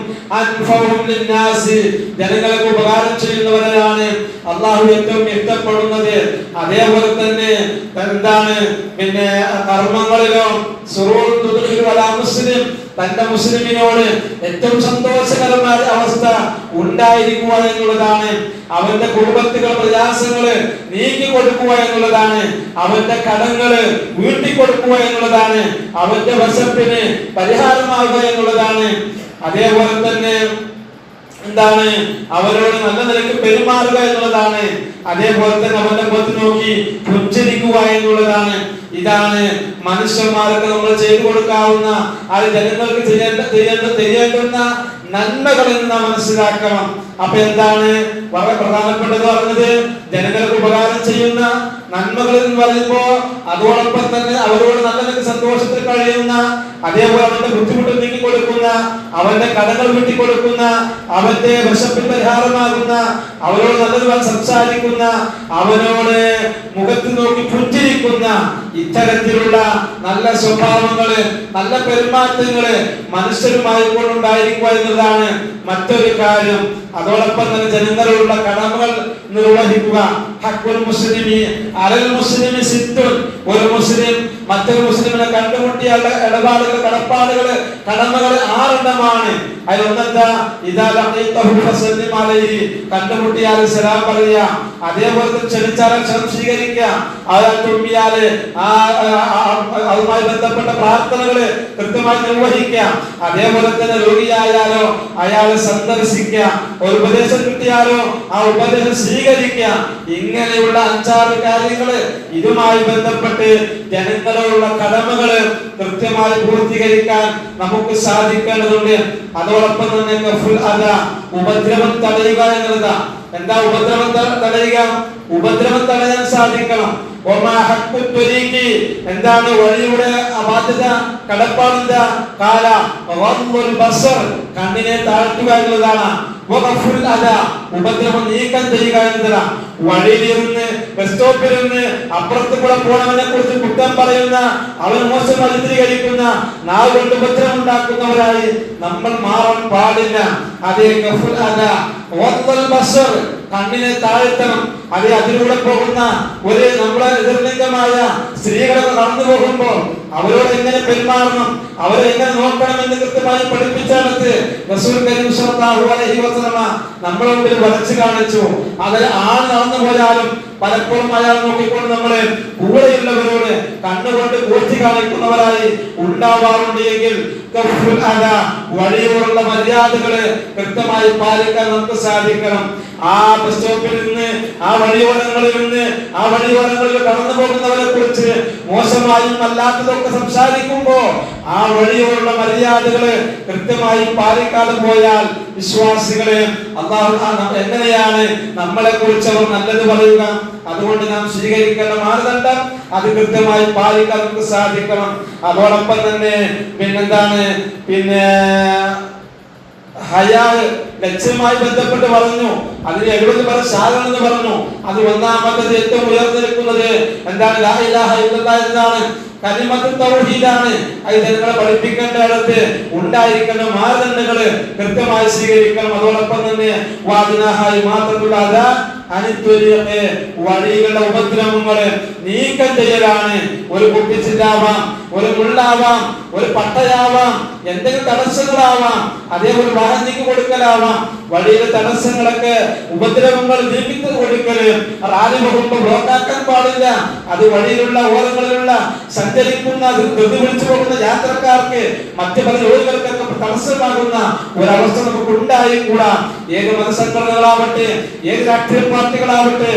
ജനങ്ങൾക്ക് ഉപകാരം ചെയ്യുന്നവരാണ് അള്ളാഹു ഏറ്റവും ഇഷ്ടപ്പെടുന്നത്. അതേപോലെ തന്നെ എന്താണ് പിന്നെ കർമ്മങ്ങളിലോ മുസ്ലിം തന്റെ മുസ്ലിമിനോട് ഏറ്റവും സന്തോഷകരമായ അവസ്ഥ ഉണ്ടായിരിക്കുക എന്നുള്ളതാണ്. അവന്റെ കുടുംബത്തിലെ പ്രയാസങ്ങള് നീക്കി കൊടുക്കുക എന്നുള്ളതാണ്. അവന്റെ കടങ്ങള് വീട്ടി കൊടുക്കുക എന്നുള്ളതാണ്. അവന്റെ വശപ്പിന് പരിഹാരമാകുക എന്നുള്ളതാണ്. അതേപോലെ തന്നെ എന്താണ് അവരോട് നല്ല നിലയ്ക്ക് പെരുമാറുക എന്നുള്ളതാണ്. അതേപോലെ തന്നെ അവന്റെ മുഖത്ത് നോക്കി പുഞ്ചിരിക്കുക എന്നുള്ളതാണ്. ഇതാണ് മനുഷ്യന്മാർക്ക് നമ്മൾ ചെയ്തു കൊടുക്കാവുന്ന അത് ജനങ്ങൾക്ക് ചെയ്യേണ്ടുന്ന നന്മകൾ എന്ന് നാം മനസ്സിലാക്കണം. അപ്പൊ എന്താണ് വളരെ പ്രധാനപ്പെട്ടത് പറഞ്ഞത്, ജനങ്ങൾക്ക് ഉപകാരം ചെയ്യുന്ന നന്മകൾ എന്ന് പറയുമ്പോ അതോടൊപ്പം തന്നെ അവരോട് നല്ല സന്തോഷത്തിൽ കഴിയുന്ന, അതേപോലെ അവന്റെ ബുദ്ധിമുട്ട് നീക്കി കൊടുക്കുന്ന, അവന്റെ കടകൾ വീട്ടി കൊടുക്കുന്ന, അവന്റെ വിശപ്പിന് പരിഹാരമാകുന്ന, അവരോട് നല്ലതുപോലെ സംസാരിക്കുന്ന, അവനോട് മുഖത്ത് നോക്കി പുഞ്ചിരിക്കുന്ന ഇത്തരത്തിലുള്ള നല്ല സ്വഭാവങ്ങള് നല്ല പെരുമാറ്റങ്ങള് മനുഷ്യരുമായി കൊണ്ടുണ്ടായിരിക്കുക എന്നതാണ് മറ്റൊരു കാര്യം. അതോടൊപ്പം തന്നെ ജനങ്ങളോടുള്ള കടമകൾ നിർവഹിക്കുക. ഹഖ്ഖുൽ മുസ്ലിമി അലൽ മുസ്ലിമി സിത്തുൻ. ഒരു മുസ്ലിം മറ്റൊരു മുസ്ലിമിനെ കണ്ടുമുട്ടിയുള്ള ഇടപാടുകൾ കടപ്പാടുകള് കടമകൾ 6 എണ്ണമാണ്. അതിലൊന്നെന്താ, ഇദാ ലഖീതഹു ഫസല്ലിം അലൈഹി, കണ്ടുമുട്ടിയാൽ സലാം പറയുക. അതേപോലെ ക്ഷണിച്ചാൽ ക്ഷണം സ്വീകരിക്കുക. അയാൾ തുമ്മിയാല് അതുമായി ബന്ധപ്പെട്ട പ്രാർത്ഥനകള് കൃത്യമായി നിർവഹിക്കുക. അതേപോലെ തന്നെ രോഗിയായാലോ അയാളെ സന്ദർശിക്കുക. ഒരു ഉപദേശം കിട്ടിയാലോ ആ ഉപദേശം സ്വീകരിക്കുക. ഇങ്ങനെയുള്ള 5-6 കാര്യങ്ങള് ഇതുമായി ബന്ധപ്പെട്ട് ജനങ്ങളോടുള്ള കടമകള് കൃത്യമായി പൂർത്തീകരിക്കാൻ നമുക്ക് സാധിക്കേണ്ടതുണ്ട്. അതോടൊപ്പം തന്നെ ഉപദ്രവം തടയുക എന്നുള്ളതാ. എന്താ ഉപദ്രവം തടയുക? ഉപദ്രവം തടയാൻ സാധിക്കണം. എന്താണ് വഴിയുടെ ബാധ്യത കടപ്പാടിന്റെ കാല കണ്ണിനെ താഴ്ത്തുക എന്നുള്ളതാണ്. ഉപദ്രവം നീക്കം ചെയ്യുക എന്നതാണ്. വഴിയിലിരുന്ന് ബസ് സ്റ്റോപ്പിലിരുന്ന് അപ്പുറത്ത് കൂടെ പോണവനെ കുറിച്ച് കുറ്റം പറയുന്ന, അവൻ മോശം ചിത്രീകരിക്കുന്ന, നാവ് കൊണ്ട് ഉപദ്രവം ഉണ്ടാക്കുന്നവരായി നമ്മൾ മാറാൻ പാടില്ല. അതേ കണ്ണിനെ താഴ്ത്തണം. അതേ അതിലൂടെ പോകുന്ന ഒരു നമ്മളെ എതിർലിംഗമായ സ്ത്രീകളൊക്കെ കടന്നു പോകുമ്പോൾ അവരോട് എങ്ങനെ പെരുമാറണം, അവരെ എങ്ങനെ നോക്കണം എന്ന് കൃത്യമായി പഠിപ്പിച്ചെടുത്ത് റസൂൽ കരീം സ്വല്ലല്ലാഹു അലൈഹി വസല്ലമ നമ്മളെ മുമ്പിൽ വരച്ചു കാണിച്ചു. അതിൽ ആൾ നടന്നു പോയാലും പലപ്പോഴും അയാൾ നോക്കിക്കൊണ്ട് നമ്മളെ കൂടെയുള്ളവരോട് കണ്ണുകൊണ്ട് കൂർത്തി കാണിക്കുന്നവരായി ഉണ്ടാവാറുണ്ട്. എങ്കിൽ വഴിയോടുള്ള മര്യാദകള് കൃത്യമായി പാലിക്കാൻ നമുക്ക് സാധിക്കണം. ആ ബസ് സ്റ്റോപ്പിൽ നിന്ന് ആ വഴിയോരങ്ങളിൽ നിന്ന് ആ വഴിയോരങ്ങളിൽ കടന്നു പോകുന്നവരെ കുറിച്ച് മോശമായും അല്ലാത്തതൊക്കെ സംസാരിക്കുമ്പോ ആ വഴിയോടുള്ള മര്യാദകള് കൃത്യമായി പാലിക്കാതെ പോയാൽ വിശ്വാസികളെ അല്ലാഹു എങ്ങനെയാണ് നമ്മളെ കുറിച്ച് അവർ നല്ലത് പറയുക? അതുകൊണ്ട് നാം സ്വീകരിക്കേണ്ട മാനദണ്ഡം അത് കൃത്യമായി പാലിക്കാൻ നമുക്ക് സാധിക്കണം. അതോടൊപ്പം തന്നെ പിന്നെന്താണ് ലക്ഷ്യവുമായി ബന്ധപ്പെട്ട് പറഞ്ഞു. അതിന് 70 ശാഖകളെന്ന് പറഞ്ഞു. അത് ഒന്നാമത്തത് ഏറ്റവും ഉയർന്നു നിൽക്കുന്നത് എന്താണ്? ലാ ഇലാഹ ഇല്ലല്ലാഹ് എന്നാണ്. കലിമത്തുൽ തൗഹീദാണ്. അത് ജനങ്ങളെ പഠിപ്പിക്കേണ്ട ഇടത്ത് ഉണ്ടായിരിക്കുന്ന മാനദണ്ഡങ്ങള് കൃത്യമായി സ്വീകരിക്കണം. അതോടൊപ്പം തന്നെ വാദിനാഹായി മാത്രമുള്ള വഴികളുടെ ഉപദ്രവങ്ങള് നീക്കം ചെയ്യലാണ്. ഒരു കുപ്പിച്ചില്ലാവാം, ഒരു മുള്ളാവാം, ഒരു പട്ടയാവാം, എന്തെങ്കിലും തടസ്സങ്ങളാവാം, അതേപോലെ വാഹനം നീക്കി കൊടുക്കലാവാം. വഴിയിലെ തടസ്സങ്ങളൊക്കെ ഉപദ്രവങ്ങൾ നീക്കി കൊടുക്കല് റാലി പോകുമ്പോ ബ്ലോക്കാക്കാൻ പാടില്ല. അത് വഴിയിലുള്ള ഓരങ്ങളിലുള്ള സഞ്ചരിക്കുന്ന ധൃതി വിളിച്ചു പോകുന്ന യാത്രക്കാർക്ക് മറ്റു പല ജോലികൾക്കൊക്കെ തടസ്സമാകുന്ന ഒരവസ്ഥ നമുക്ക് ഉണ്ടായിക്കൂടാ. ഏത് മതസംഘടനകളാവട്ടെ, ഏത് രാഷ്ട്രീയ പാർട്ടികളാവട്ടെ,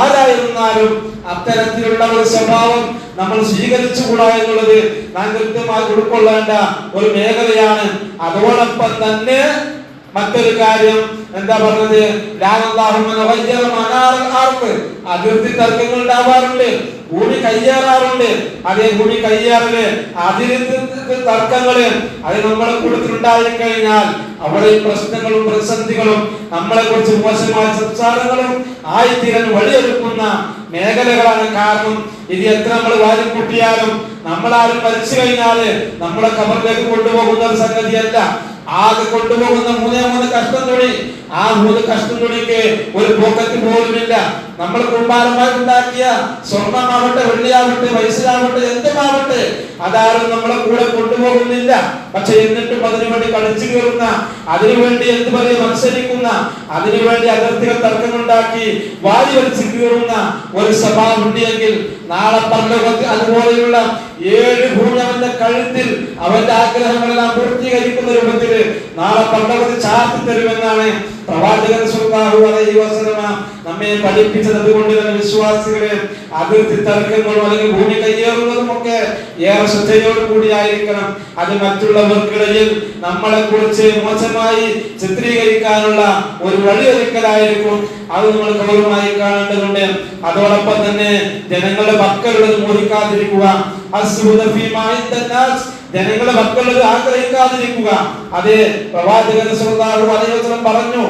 ആരായിരുന്നാലും അത്തരത്തിലുള്ള ഒരു സ്വഭാവം നമ്മൾ സ്വീകരിച്ചുകൂടാ എന്നുള്ളത് നാം കൃത്യമായി ഉൾക്കൊള്ളേണ്ട ഒരു മേഖലയാണ്. അതോടൊപ്പം തന്നെ മറ്റൊരു കാര്യം എന്താ പറഞ്ഞത്, അതിർത്തി തർക്കങ്ങൾ ഉണ്ടാവാറുണ്ട്, ഭൂമി കയ്യേറാറുണ്ട്. അതേ ഭൂമി കയ്യേറല്, അതിർത്തി തർക്കങ്ങള് അത് നമ്മളെ കൂട്ടത്തിലുണ്ടായി കഴിഞ്ഞാൽ അവിടെ പ്രശ്നങ്ങളും പ്രതിസന്ധികളും നമ്മളെ കുറിച്ച് മോശമായ സംസാരങ്ങളും ആയിത്തീരാൻ വഴിയൊരുക്കുന്ന മേഖലകളാണ്. കാരണം ഇത് എത്ര നമ്മൾ വാരിക്കൂട്ടിയാലും നമ്മളാരും മരിച്ചു കഴിഞ്ഞാല് നമ്മളെ ഖബറിലേക്ക് കൊണ്ടുപോകുന്ന ഒരു സംഗതിയല്ല. ആകെ കൊണ്ടുപോകുന്ന മൂന്നേ കഷ്ടം തുണി. ആ 3 കഷ്ടം തുണിക്ക് ഒരു പോക്കറ്റ് പോലുമില്ല. നമ്മൾ കുമ്പാരമായി ഉണ്ടാക്കിയ സ്വർണമാവട്ടെ, വെള്ളിയാവട്ടെ, പൈസയാവട്ടെ, എന്തുമാവട്ടെ, അതാരും നമ്മളെ കൂടെ കൊണ്ടുപോകുന്നില്ല. പക്ഷെ എന്നിട്ടും അതിനുവേണ്ടി കളിച്ചു കയറുന്ന, അതിനുവേണ്ടി എന്ത് പറയുക മത്സരിക്കുന്ന, അതിനുവേണ്ടി അതിർത്തികൾ തർക്കമുണ്ടാക്കി വാരി വലിച്ചു കയറുന്ന ഒരു സ്വഭാവം ഉണ്ടെങ്കിൽ നാളെ പരലോകത്തിൽ അതുപോലെയുള്ള 7 ഭൂമി അവന്റെ കഴുത്തിൽ അവന്റെ ആഗ്രഹങ്ങളെല്ലാം പൂർത്തീകരിക്കുന്ന രൂപത്തിൽ നാളെ പരലോകത്തിൽ ചാർത്തി തരുമെന്നാണ് പ്രവാചകൻ സല്ലല്ലാഹു അലൈഹി വസല്ലം നമ്മെ പഠിപ്പിച്ചത്. അതുകൊണ്ട് തന്നെ വിശ്വാസികളെ അതിർത്തി തർക്കങ്ങളും അല്ലെങ്കിൽ ഭൂമി കയ്യേറുന്നതും ഒക്കെ ഏറെ ശ്രദ്ധയോട് കൂടിയായിരിക്കണം. അത് മറ്റുള്ളവർക്കിടയിൽ നമ്മളെ കുറിച്ച് മോശമായി ചിത്രീകരിക്കാനുള്ള ഒരു വഴിയൊരുക്കലായിരിക്കും. അത് നമ്മൾ ഗൗരവമായി കാണേണ്ടതുണ്ട്. അതോടൊപ്പം തന്നെ ജനങ്ങളുടെ പക്കലുള്ളത് മോഹിക്കാതിരിക്കുക, ജനങ്ങളുടെ മക്കളുള്ളത് ആഗ്രഹിക്കാതിരിക്കുക. അതേ പ്രവാചകൻ സല്ലല്ലാഹു അലൈഹി വസല്ലം പറഞ്ഞു,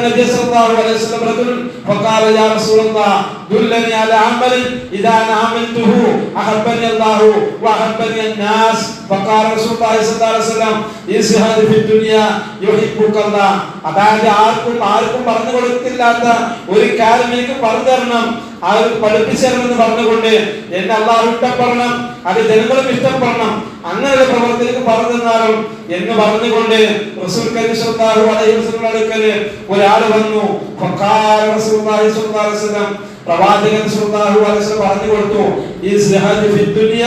നബി സല്ലല്ലാഹു അലൈഹി വസല്ലം റജുൽ ഫഖാല യാ റസൂലല്ലാഹ് ദുല്ലനി അലാ അമലിൻ ഇദാ അമൽതുഹു അഹബ്ബനി അല്ലാഹു വഅഹബ്ബനി അന്നാസ്. ഫഖാല റസൂലുള്ളാഹി സ്വല്ലല്ലാഹു അലൈഹി വസല്ലം ഇസ്ഹാദ് ഫി ദുനിയ യുഹിബ്ബുകല്ലാഹ്. അതായത് ആർക്കും പറഞ്ഞു കൊടുത്തില്ലാത്ത ഒരു കാര്യം എനിക്ക് പറഞ്ഞു തരണം, അത് പഠിപ്പിച്ചെന്ന് പറഞ്ഞുകൊണ്ട് എന്നെ അല്ലാഹു ഇഷ്ടപ്പെടണം, അത് ജനങ്ങളും ഇഷ്ടപ്പെടണം, അങ്ങനെയുള്ള പ്രവർത്തിക്ക് പറഞ്ഞു തന്നാലും എന്ന് പറഞ്ഞുകൊണ്ട് റസൂൽ സല്ലല്ലാഹു അലൈഹി വസല്ലം അടുക്കല് ഒരാൾ വന്നു. ഫഖാല റസൂലുള്ളാഹി സ്വല്ലല്ലാഹു അലൈഹി വസല്ലം, പ്രവാചകൻ സല്ലല്ലാഹു അലൈഹി വസല്ലം പറഞ്ഞു കൊടുത്തു, ഇസ്ഹാദ് ഫി ദുനിയ,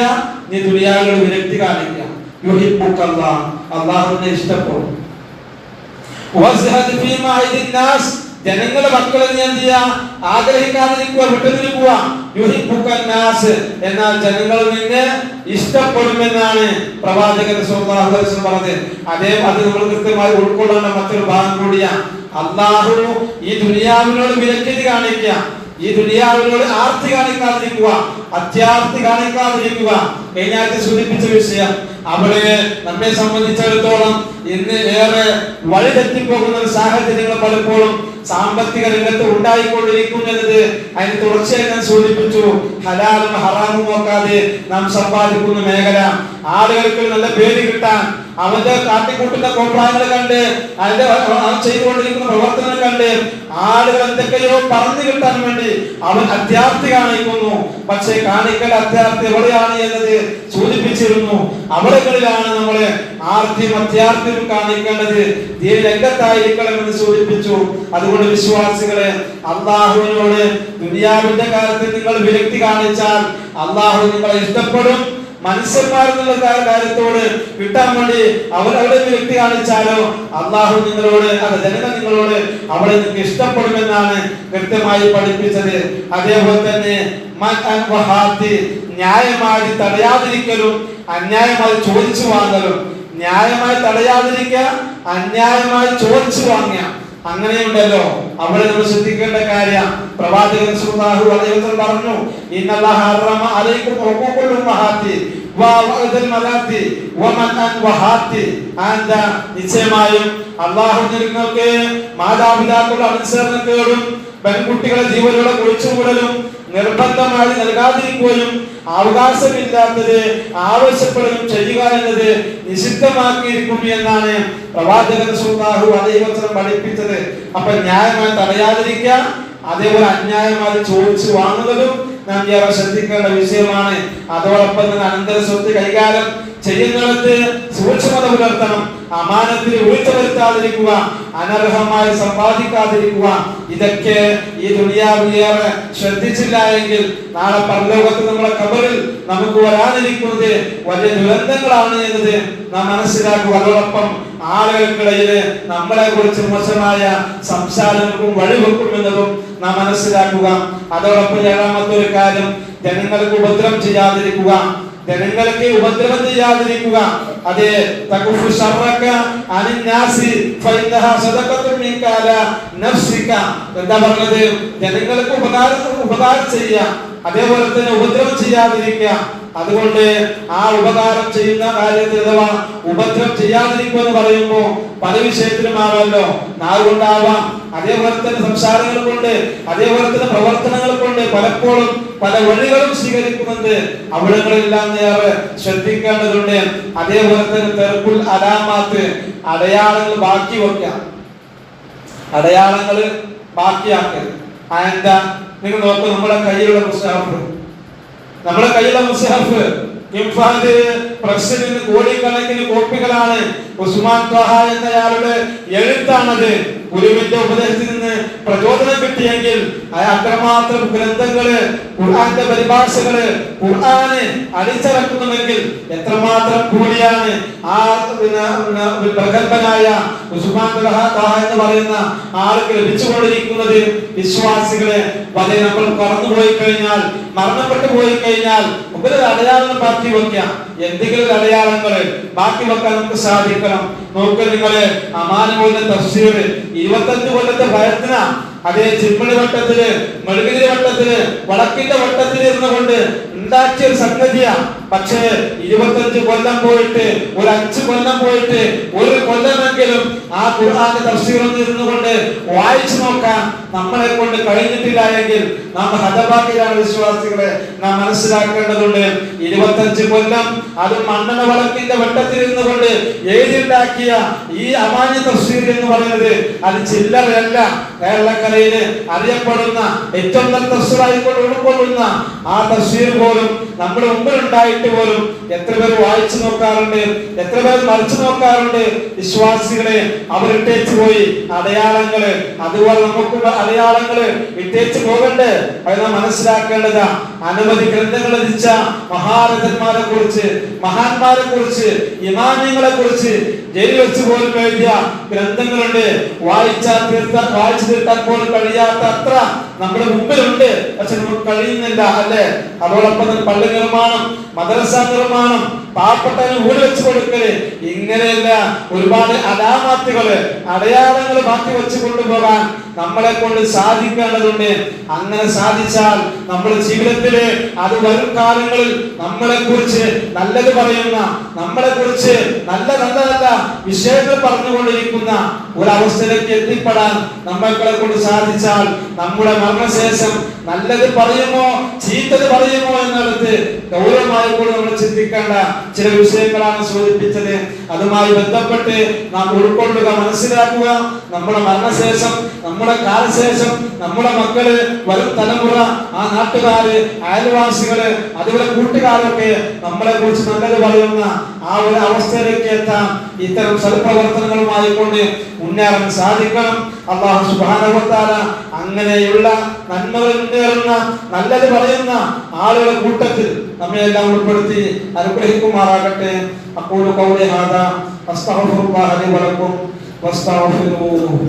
നീ ദുനിയാവിൽ വിരക്തി കാണിക്കുക, യുഹിബ്ബുകല്ലാഹ്, അല്ലാഹുവിനെ ഇഷ്ടപ്പെടും, വസ്ഹദ് ഫീ മഅദിൻ നാസ്, ജനങ്ങളുടെ മക്കളെ നീ എന്ത് ചെയ്യാ, ആഗ്രഹിക്കാതിരിക്കുക, വിട്ടുനിൽക്കുക, യുഹിബ്ബുകന്നാസ്, എന്നാൽ ജനങ്ങൾ നിന്നെ ഇഷ്ടപ്പെടുമെന്നാണ് പ്രവാചകൻ സല്ലല്ലാഹു അലൈഹി വസല്ലം പറഞ്ഞത്. അത് നമ്മൾ കൃത്യമായി ഉൾക്കൊള്ളേണ്ട മറ്റൊരു ഭാഗം കൂടിയാണ്. അല്ലാഹു ഈ ദുനിയാവിനോട് വിരക്തി കാണിക്കുക, ഈ ദുനിയാവിനോട് ആർത്തി കാണിക്കാതിരിക്കുക, അത്യാർത്തി കാണിക്കാതിരിക്കുക. കഴിഞ്ഞാഴ്ച സൂചിപ്പിച്ച വിഷയം, അവിടെ നമ്മെ സംബന്ധിച്ചിടത്തോളം ഇന്ന് ഏറെ വഴി തെറ്റിപ്പോകുന്ന ഒരു സാഹചര്യങ്ങൾ പലപ്പോഴും സാമ്പത്തിക രംഗത്ത് ഉണ്ടായിക്കൊണ്ടിരിക്കുന്നത് അതിന് തുടർച്ചയായി ഞാൻ സൂചിപ്പിച്ചു. ഹലാലും ഹറാമും നോക്കാതെ നാം സമ്പാദിക്കുന്ന മേഖല, ആളുകൾക്ക് നല്ല പേര് കിട്ടാൻ, അവന്റെ കാട്ടിക്കൂട്ടുന്ന കോപ്രായങ്ങൾ കണ്ട്, അതിന്റെ ചെയ്തുകൊണ്ടിരിക്കുന്ന പ്രവർത്തനം കണ്ട് ആളുകൾ എന്തൊക്കെയോ പറഞ്ഞു കിട്ടാൻ വേണ്ടി അവൻ അത്യാർത്തി കാണിക്കുന്നു. പക്ഷേ കാണിക്കേണ്ട അത്യാർത്തി എവിടെയാണ് എന്നത് സൂചിപ്പിച്ചിരുന്നു. അവിടങ്ങളിലാണ് നമ്മള് ആർത്തിയും അത്യാർത്തിയും കാണിക്കേണ്ടത്, ഈ രംഗത്തായിരിക്കണം എന്ന് സൂചിപ്പിച്ചു. അതുകൊണ്ട് വിശ്വാസികളെ, അള്ളാഹുവിനോട് ദുനിയാവിന്റെ കാര്യത്തിൽ നിങ്ങൾ വിരക്തി കാണിച്ചാൽ അള്ളാഹു നിങ്ങളെ ഇഷ്ടപ്പെടും. മനുഷ്യന്മാരെന്നുള്ള കാര്യത്തോട് കിട്ടാൻ വേണ്ടി അവരവിടെ വിരക്തി കാണിച്ചാലോ അള്ളാഹു നിങ്ങളോട്, ജനങ്ങൾ നിങ്ങളോട് അവിടെ നിങ്ങൾക്ക് ഇഷ്ടപ്പെടുമെന്നാണ് കൃത്യമായി പഠിപ്പിച്ചത്. അതേപോലെ തന്നെ ന്യായമായി തടയാതിരിക്കലും അന്യായമായി ചോദിച്ചു വാങ്ങലും. ന്യായമായി തടയാതിരിക്കുക, അന്യായമായി ചോദിച്ചു വാങ്ങുക, അങ്ങനെയുണ്ടല്ലോ. അവിടെ നമ്മൾ ശ്രദ്ധിക്കേണ്ട കാര്യം, പ്രവാചകൻ സല്ലല്ലാഹു അലൈഹി വസല്ലം പറഞ്ഞു, ഇന്നല്ലാഹ ഹറമ അലൈക്കും ഹുഖൂഖുൽ ഉമ്മഹാത്തി വഅദൽ മലാത്തി വമൻ വഹാത്തി. നിശ്ചയമായും അല്ലാഹു നിങ്ങൾക്ക് മാതാപിതാക്കളുടെ അനുസരണക്കേടും പെൺകുട്ടികളെ ജീവനോടെ കുഴിച്ചുകൂടലും നിർബന്ധമായി നൽകാതിരിക്കുകയും അവകാശമില്ലാത്തത് ആവശ്യപ്പെടുകയും ചെയ്യുക എന്നത് നിഷിദ്ധമാക്കിയിരിക്കുന്നു എന്നാണ് പ്രവാചകൻ സല്ലല്ലാഹു അലൈഹി വസല്ലം പഠിപ്പിച്ചത്. അപ്പൊ ന്യായമായി തടയാതിരിക്കുക, അതേപോലെ അന്യായമായി ചോദിച്ചു വാങ്ങുന്നതും നാം ഏറെ ശ്രദ്ധിക്കേണ്ട വിഷയമാണ്. അതോടൊപ്പം തന്നെ അനന്തര സ്വത്ത് കൈകാര്യം ചെയ്യുന്നിടത്ത് സൂക്ഷ്മത പുലർത്തണം. അമാനത്തിന് വീഴ്ച വരുത്താതിരിക്കുക, അനർഹമായി സമ്പാദിക്കാതിരിക്കുക. ഇതൊക്കെ ഈ ദുനിയാവിലേറെ ശ്രദ്ധിച്ചില്ല എങ്കിൽ നാളെ പരലോകത്ത് നമ്മുടെ ഖബറിൽ നമുക്ക് വരാനിരിക്കുന്നത് വലിയ ദുരന്തങ്ങളാണ് എന്നത് നാം മനസ്സിലാക്കുക. അതോടൊപ്പം ആളുകൾക്കിടയിൽ നമ്മളെ കുറിച്ച് മോശമായ സംസാരങ്ങൾക്കും വഴിവെക്കും എന്നതും നാം മനസ്സിലാക്കുക. അതോടൊപ്പം ഏഴാമത്തെ ഒരു കാര്യം, ജനങ്ങൾക്ക് ഉപദ്രവം ചെയ്യാതിരിക്കുക. ജനങ്ങൾക്ക് ഉപദ്രവം ചെയ്യാതിരിക്കുക. അതെ, തഖുഫു ശർറക അനിന്നാസി ഫഇന്നഹ സദഖത്തുൻ മിൻക അലാ നഫ്സിക. എന്താ പറഞ്ഞത്? ജനങ്ങൾക്ക് ഉപകാരം ചെയ്യുക, അതേപോലെ തന്നെ ഉപദ്രവം ചെയ്യാതിരിക്കുക. അതുകൊണ്ട് ആ ഉപകാരം ചെയ്യുന്ന കാര്യത്തിൽ അഥവാ ഉപദ്രവം ചെയ്യാതിരിക്കുക എന്ന് പറയുമ്പോൾ പല വിഷയത്തിലുമാണല്ലോ. നാവ് കൊണ്ടാവാം, അതേപോലെ തന്നെ സംസാരങ്ങൾ കൊണ്ട്, അതേപോലെ തന്നെ പ്രവർത്തനങ്ങൾ കൊണ്ട് പലപ്പോഴും പല വഴികളും സ്വീകരിക്കുന്നുണ്ട്. അവിടങ്ങളെല്ലാം ഏറെ ശ്രദ്ധിക്കേണ്ടതുണ്ട്. അതേപോലെ തന്നെ തെർക്കുൽ അലാമാത്ത്, അടയാളങ്ങൾ ബാക്കി വെക്കുക, അടയാളങ്ങൾ ബാക്കിയാക്കരുത്. എന്താ? നിങ്ങൾ നോക്കൂ, നമ്മുടെ കയ്യിലുള്ള മുസ്ഹഫ് ഇംഫാദ് പ്രസ്സിൽ നിന്ന് കോടിക്കണക്കിന് കോപ്പികളാണ്. ഉസ്മാൻ ത്വഹ എന്നയാളുടെ എഴുത്താണത്. ഗുരുവിന്റെ ഉപദേശത്തിൽ നിന്ന് പ്രചോദനം കിട്ടിയെങ്കിൽ അത്രമാത്രം ഗ്രന്ഥങ്ങള്, ഖുർആന്റെ പരിഭാഷകള്, ഖുർആന് അടിച്ചിറക്കുന്നുവെങ്കിൽ എത്രമാത്രം കൂടിയാണ് ആ പ്രഗത്ഭനായ ഉസ്മാൻ ത്വഹ എന്ന് പറയുന്ന ആൾക്ക് ലഭിച്ചുകൊണ്ടിരിക്കുന്നത്. വിശ്വാസികളെ വരെ നമ്മൾ കടന്നുപോയി കഴിഞ്ഞാൽ, മരണപ്പെട്ടു പോയി കഴിഞ്ഞാൽ ഒരു അടയാളങ്ങൾ ബാക്കി വെക്കാം. എന്തെങ്കിലും അടയാളങ്ങള് ബാക്കി വെക്കാൻ നമുക്ക് സാധിക്കണം. നോക്ക് നിങ്ങള്, അമാനുവിന്റെ തഫ്സീർ 25 കൊല്ലത്തെ പ്രയത്ന അതേ ചിമ്മണി വട്ടത്തില്, മെഴുകുതിരി വട്ടത്തില്, വടക്കിന്റെ വട്ടത്തിൽ ഇരുന്നുകൊണ്ട് ഉണ്ടാക്കിയ ഒരു സംഗതിയാ. പക്ഷേ 25 കൊല്ലം പോയിട്ട്, ഒരു 5 കൊല്ലം പോയിട്ട്, ഒരു കൊല്ലമെങ്കിലും ആ ഖുർആന്റെ തഫ്സീറൊന്നും ഇരുന്നുകൊണ്ട് വായിച്ചു നോക്കാൻ നമ്മളെ കൊണ്ട് കഴിഞ്ഞിട്ടില്ല എങ്കിൽ നാം ഹതഭാഗ്യരാണ്. വിശ്വാസികളെ നാം മനസ്സിലാക്കേണ്ടതുണ്ട്. 25 കൊല്ലം അത് മണ്ണെണ്ണ വിളക്കിന്റെ വട്ടത്തിൽ ഇരുന്നുകൊണ്ട് എഴുതിയുണ്ടാക്കിയ ഈ അമാന്യ തഫ്സീർ എന്ന് പറയുന്നത് അത് ചില്ലറയല്ല. കേരളക്കരയില് അറിയപ്പെടുന്ന ഏറ്റവും നല്ല തഫ്സീറായിക്കൊണ്ട് ഉൾക്കൊള്ളുന്ന ആ തഫ്സീർ പോലും നമ്മുടെ മുമ്പിൽ ഉണ്ടായിട്ട് പോലും എത്ര പേർ വായിച്ചു നോക്കാറുണ്ട്, എത്ര പേർ മറിച്ചു നോക്കാറുണ്ട്? വിശ്വാസികളെ, അവരിട്ടേച്ചു പോയി അടയാളങ്ങള്. അതുപോലെ നമുക്ക് അടയാളങ്ങള് ഇട്ടേച്ചു പോകണ്ടേ? അത് നാം മനസ്സിലാക്കേണ്ടതാ. അനവധി ഗ്രന്ഥങ്ങൾ രചിച്ച മഹാരഥന്മാരെ കുറിച്ച്, മഹാന്മാരെ കുറിച്ച്, ഇമാമിങ്ങളെ കുറിച്ച് ജയിലിൽ വെച്ച് പോലും എഴുതിയ ഗ്രന്ഥങ്ങളുണ്ട്. വായിച്ചു തീർക്കാൻ പോലും കഴിയാത്ത അത്ര നമ്മുടെ മുമ്പിലുണ്ട്. പക്ഷെ നമുക്ക് കഴിയുന്നില്ല, അല്ലെ? അതോടൊപ്പം തന്നെ പള്ളി നിർമ്മാണം, മദ്രസ നിർമ്മാണം, പാവപ്പെട്ടവന് വീട് വെച്ച് കൊടുക്കല്, ഇങ്ങനെയല്ല ഒരുപാട് അലാമാത്തുകള്, അടയാളങ്ങൾ ബാക്കി വെച്ച് കൊണ്ടുപോകാൻ നമ്മളെ കൊണ്ട് സാധിക്കേണ്ടതുണ്ട്. അങ്ങനെ സാധിച്ചാൽ നമ്മുടെ ജീവിതത്തില് അത് വരും കാലങ്ങളിൽ നമ്മളെ കുറിച്ച് നല്ലത് പറയുന്ന, നമ്മളെ കുറിച്ച് നല്ല വിഷയങ്ങൾ പറഞ്ഞുകൊണ്ടിരിക്കുന്ന ഒരവസ്ഥയിലേക്ക് എത്തിപ്പെടാൻ നമ്മളെ കൊണ്ട് സാധിച്ചാൽ നമ്മുടെ മരണശേഷം നല്ലത് പറയുമോ ചീത്തത് പറയുമോ എന്നിടത്ത് ഗൗരവമായി കൂടെ നമ്മൾ ചിന്തിക്കേണ്ട ചില വിഷയങ്ങളാണ് സൂചിപ്പിച്ചത്. അതുമായി ബന്ധപ്പെട്ട് നാം ഉൾക്കൊള്ളുക, മനസ്സിലാക്കുക. നമ്മുടെ മരണശേഷം, നമ്മുടെ കാലശേഷം നമ്മുടെ മക്കള്, വരും തലമുറ, ആ നാട്ടുകാര്, അയൽവാസികള്, അതുപോലെ കൂട്ടുകാരൊക്കെ നമ്മളെ കുറിച്ച് നല്ലത് പറയുന്ന ആ ഒരു അവസ്ഥയിലേക്ക് എത്താൻ ഇത്തരം സൽപ്രവർത്തനങ്ങളുമായി കൊണ്ട് മുന്നേറാൻ സാധിക്കണം. അല്ലാഹു സുബ്ഹാനഹു വ തആല അങ്ങനെയുള്ള നന്മകൾ മുന്നേറുന്ന, നല്ലത് പറയുന്ന ആളുകളുടെ കൂട്ടത്തിൽ നമ്മെ എല്ലാം ഉൾപ്പെടുത്തി അനുഗ്രഹിക്കുമാറാകട്ടെ. അഖൂലു ഖൗലി ഹാദാ അസ്തഗ്ഫിറുല്ലാഹ ലി വ ലക്കും വസ്തഗ്ഫിറൂഹു.